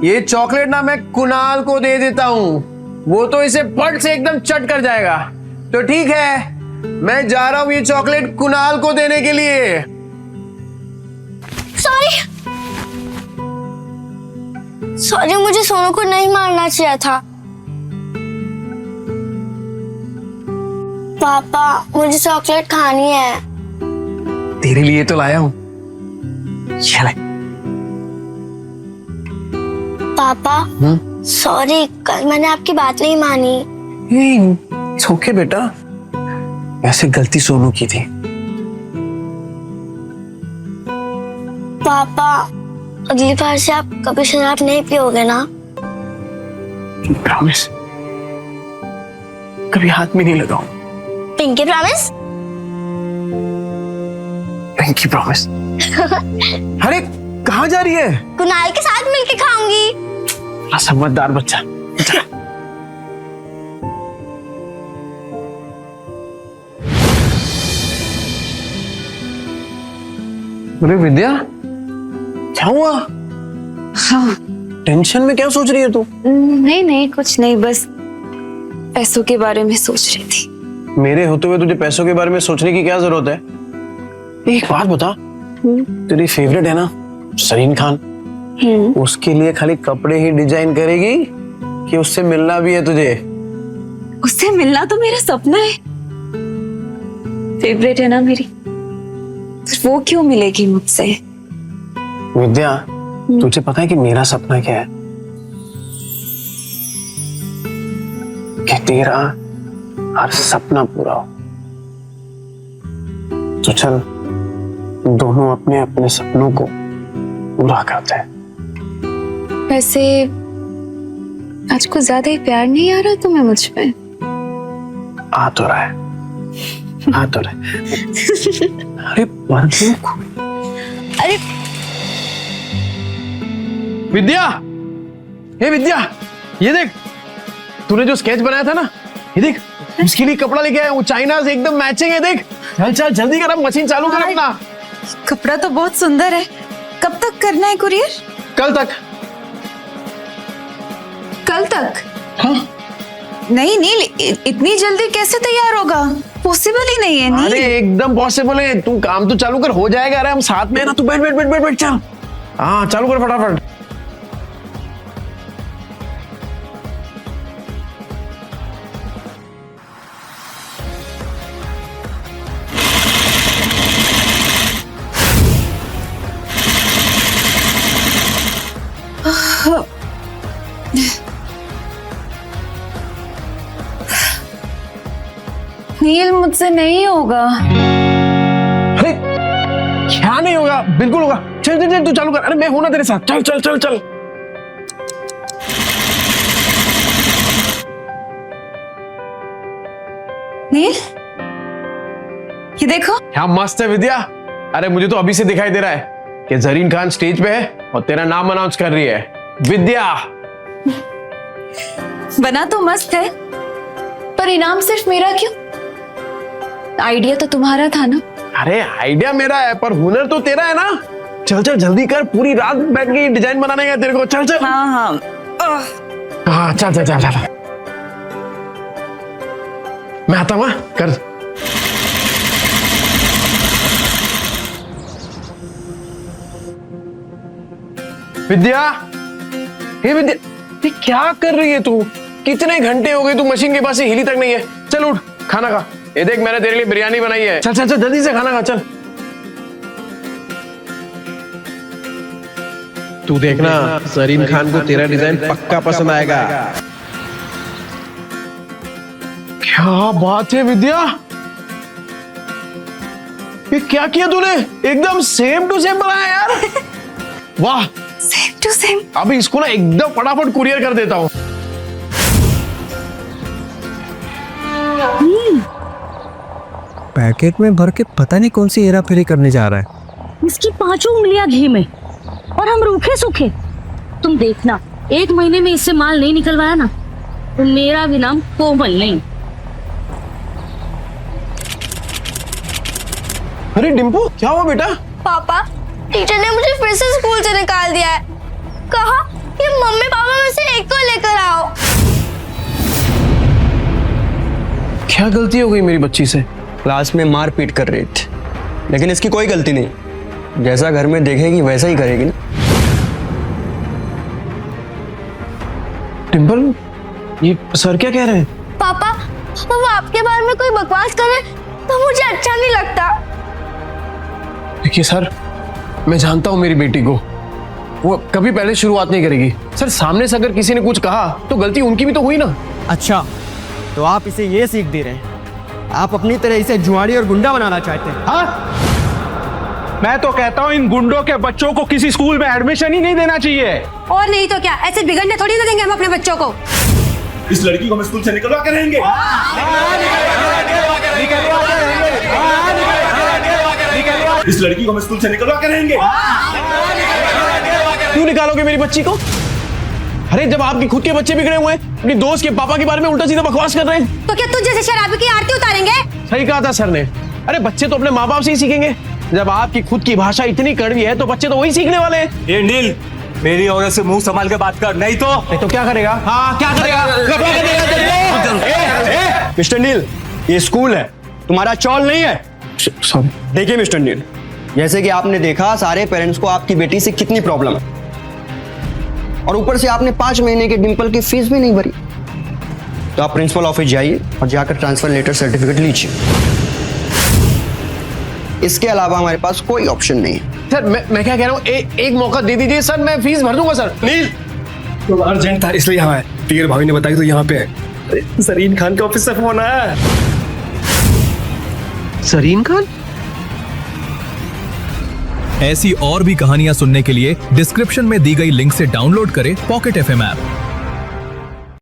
ये चॉकलेट ना मैं कुणाल को दे देता हूं, वो तो इसे फट से एकदम चट कर जाएगा। तो ठीक है, मैं जा रहा हूं ये चॉकलेट कुणाल को देने के लिए। सॉरी, मुझे सोनू को नहीं मारना चाहिए था। पापा, मुझे चॉकलेट खानी है। तेरे लिए तो लाया हूं। चल। पापा, सॉरी, कल मैंने आपकी बात नहीं मानी। ओके बेटा, वैसे गलती सोनू की थी। पापा अगली बार से आप कभी शराब नहीं पियोगे ना? प्रॉमिस, कभी हाथ में नहीं लगाऊं। Pinky promise? Pinky promise. अरे कहाँ जा रही है? कुणाल के साथ मिलके खाऊंगी। समझदार बच्चा। अरे विद्या, क्या हुआ? हाँ टेंशन में क्या सोच रही है तू? नहीं नहीं कुछ नहीं, बस पैसों के बारे में सोच रही थी। मेरे होते हुए तुझे पैसों के बारे में सोचने की क्या जरूरत है? एक बात बता, तेरी फेवरेट है ना सरीन खान, उसके लिए खाली कपड़े ही डिजाइन करेगी कि उससे मिलना भी है तुझे? उससे मिलना तो मेरा सपना है, फेवरेट है ना मेरी, फिर वो क्यों मिलेगी मुझसे? विद्या, तुझे पता है कि मेरा सपना क्या है? कि तेरा हर सपना पूरा हो। तो चल दोनों अपने अपने सपनों को पूरा करते हैं। वैसे आज कुछ ज्यादा ही प्यार नहीं आ रहा तुम्हें मुझ पे? आ तो रहा है, आ तो रहा है। अरे अरे विद्या, ये विद्या, ये देख, तूने जो स्केच बनाया था ना, ये देख, उसके लिए कपड़ा लेके आया हूँ, चाइना से एकदम मैचिंग है। देख चल चल जल्दी कर, अब मशीन चालू कर अपना। कपड़ा तो बहुत सुंदर है, कब तक करना है कुरियर? कल तक। कल तक? हाँ। नहीं नील, इतनी जल्दी कैसे तैयार होगा? पॉसिबल ही नहीं है नील। अरे एकदम पॉसिबल है, तू काम तो चालू कर, हो जाएगा। अरे हम साथ में है ना, तू बैठ बैठ बैठ बैठ बैठ, चल। हाँ चालू कर फटाफट। नील मुझसे नहीं होगा। अरे क्या नहीं होगा? बिल्कुल होगा। चल चल चल तू चालू कर। अरे मैं हूं ना तेरे साथ, चल चल चल चल। नील, ये देखो। क्या मस्त है विद्या। अरे मुझे तो अभी से दिखाई दे रहा है कि जरीन खान स्टेज पे है और तेरा नाम अनाउंस कर रही है, विद्या। बना तो मस्त है, पर इनाम सिर्फ मेरा क्यों? आइडिया तो तुम्हारा था ना? अरे आइडिया मेरा है पर हुनर तो तेरा है ना। चल चल जल्दी कर, पूरी रात बैठ के डिजाइन बनाने का तेरे को। चल चल। हाँ हाँ हाँ चल चल चल चल, मैं आता हूँ। कर। विद्या, हे विद्या, ये क्या कर रही है तू? कितने घंटे हो गए तू मशीन के पास से हिली तक नहीं है। चल उठ, खाना खा। ये देख मैंने तेरे लिए बिरयानी बनाई है। चल चल चल जल्दी से खाना खा। चल तू देखना जरीन खान को तेरा डिजाइन पक्का पसंद आएगा। क्या बात है विद्या, ये क्या किया तूने? एकदम सेम टू सेम बनाया यार। वाह, सेम टू सेम। अभी इसको ना एकदम फटाफट कुरियर कर देता हूँ। पैकेट में भर के पता नहीं कौन सी हेरा फेरी करने जा रहा है। इसकी 5 उंगलियां घी में और हम रूखे सूखे। तुम देखना, 1 महीने में इससे माल नहीं निकलवाया ना तो मेरा भी नाम कोमल नहीं। अरे डिम्पू, क्या हुआ बेटा? पापा, टीचर ने मुझे फिर से स्कूल से निकाल दिया है। कहा कि मम्मी पापा में से एक को लेकर आओ। क्या गलती हो गई मेरी बच्ची से? क्लास में मार पीट कर रही थी, लेकिन इसकी कोई गलती नहीं। जैसा घर में देखेगी वैसा ही करेगी ना। डिम्पल, ये सर क्या कह रहे हैं? पापा, वो आपके बारे में कोई बकवास करे तो मुझे अच्छा नहीं लगता। देखिए सर, मैं जानता हूं मेरी बेटी को, वो कभी पहले शुरुआत नहीं करेगी। सर सामने से अगर किसी ने कुछ कहा तो गलती उनकी भी तो हुई ना। अच्छा, तो आप इसे ये सीख दे रहे हैं, आप अपनी तरह इसे जुआड़ी और गुंडा बनाना चाहते हैं? हाँ? मैं तो कहता हूँ इन गुंडों के बच्चों को किसी स्कूल में एडमिशन ही नहीं देना चाहिए। और नहीं तो क्या, ऐसे बिगड़ने थोड़ी ना देंगे हम अपने बच्चों को। इस लड़की को हम स्कूल से निकलवा के रहेंगे। इस लड़की को हम स्कूल से निकलवा के रहेंगे। क्यों निकालोगे मेरी बच्ची को? अरे जब आपके खुद के बच्चे बिगड़े हुए हैं, अपनी दोस्त के पापा के बारे में उल्टा सीधा बकवास कर रहे हैं, तो क्या तुझ जैसे शराबी की आरती उतारेंगे? सही कहा था सर ने। अरे बच्चे तो अपने माँ बाप से ही सीखेंगे। जब आपकी खुद की भाषा इतनी कड़वी है तो बच्चे तो वही सीखने वाले हैं। ये नील, मेरी औरत से मुंह संभाल के बात कर, नहीं तो क्या करेगा? हाँ क्या करेगा? मिस्टर नील, ये स्कूल है, तुम्हारा चौल नहीं है। देखिए मिस्टर नील, जैसे कि आपने देखा सारे पेरेंट्स को आपकी बेटी से कितनी प्रॉब्लम है, और ऊपर से आपने 5 महीने के डिंपल की फीस भी नहीं भरी। तो आप प्रिंसिपल ऑफिस जाइए और जाकर ट्रांसफर लेटर सर्टिफिकेट लीजिए। इसके अलावा हमारे पास कोई ऑप्शन नहीं है। सर मैं क्या कह रहा हूँ, एक मौका दे दीजिए सर, मैं फीस भर दूंगा सर। नील तो अर्जेंट था इसलिए यहाँ है। टीगर भाभी ने बताई तो यहाँ पे है। सरीन खान के ऑफिस से फोन आया। सरीन खान? ऐसी और भी कहानियां सुनने के लिए डिस्क्रिप्शन में दी गई लिंक से डाउनलोड करें पॉकेट FM ऐप।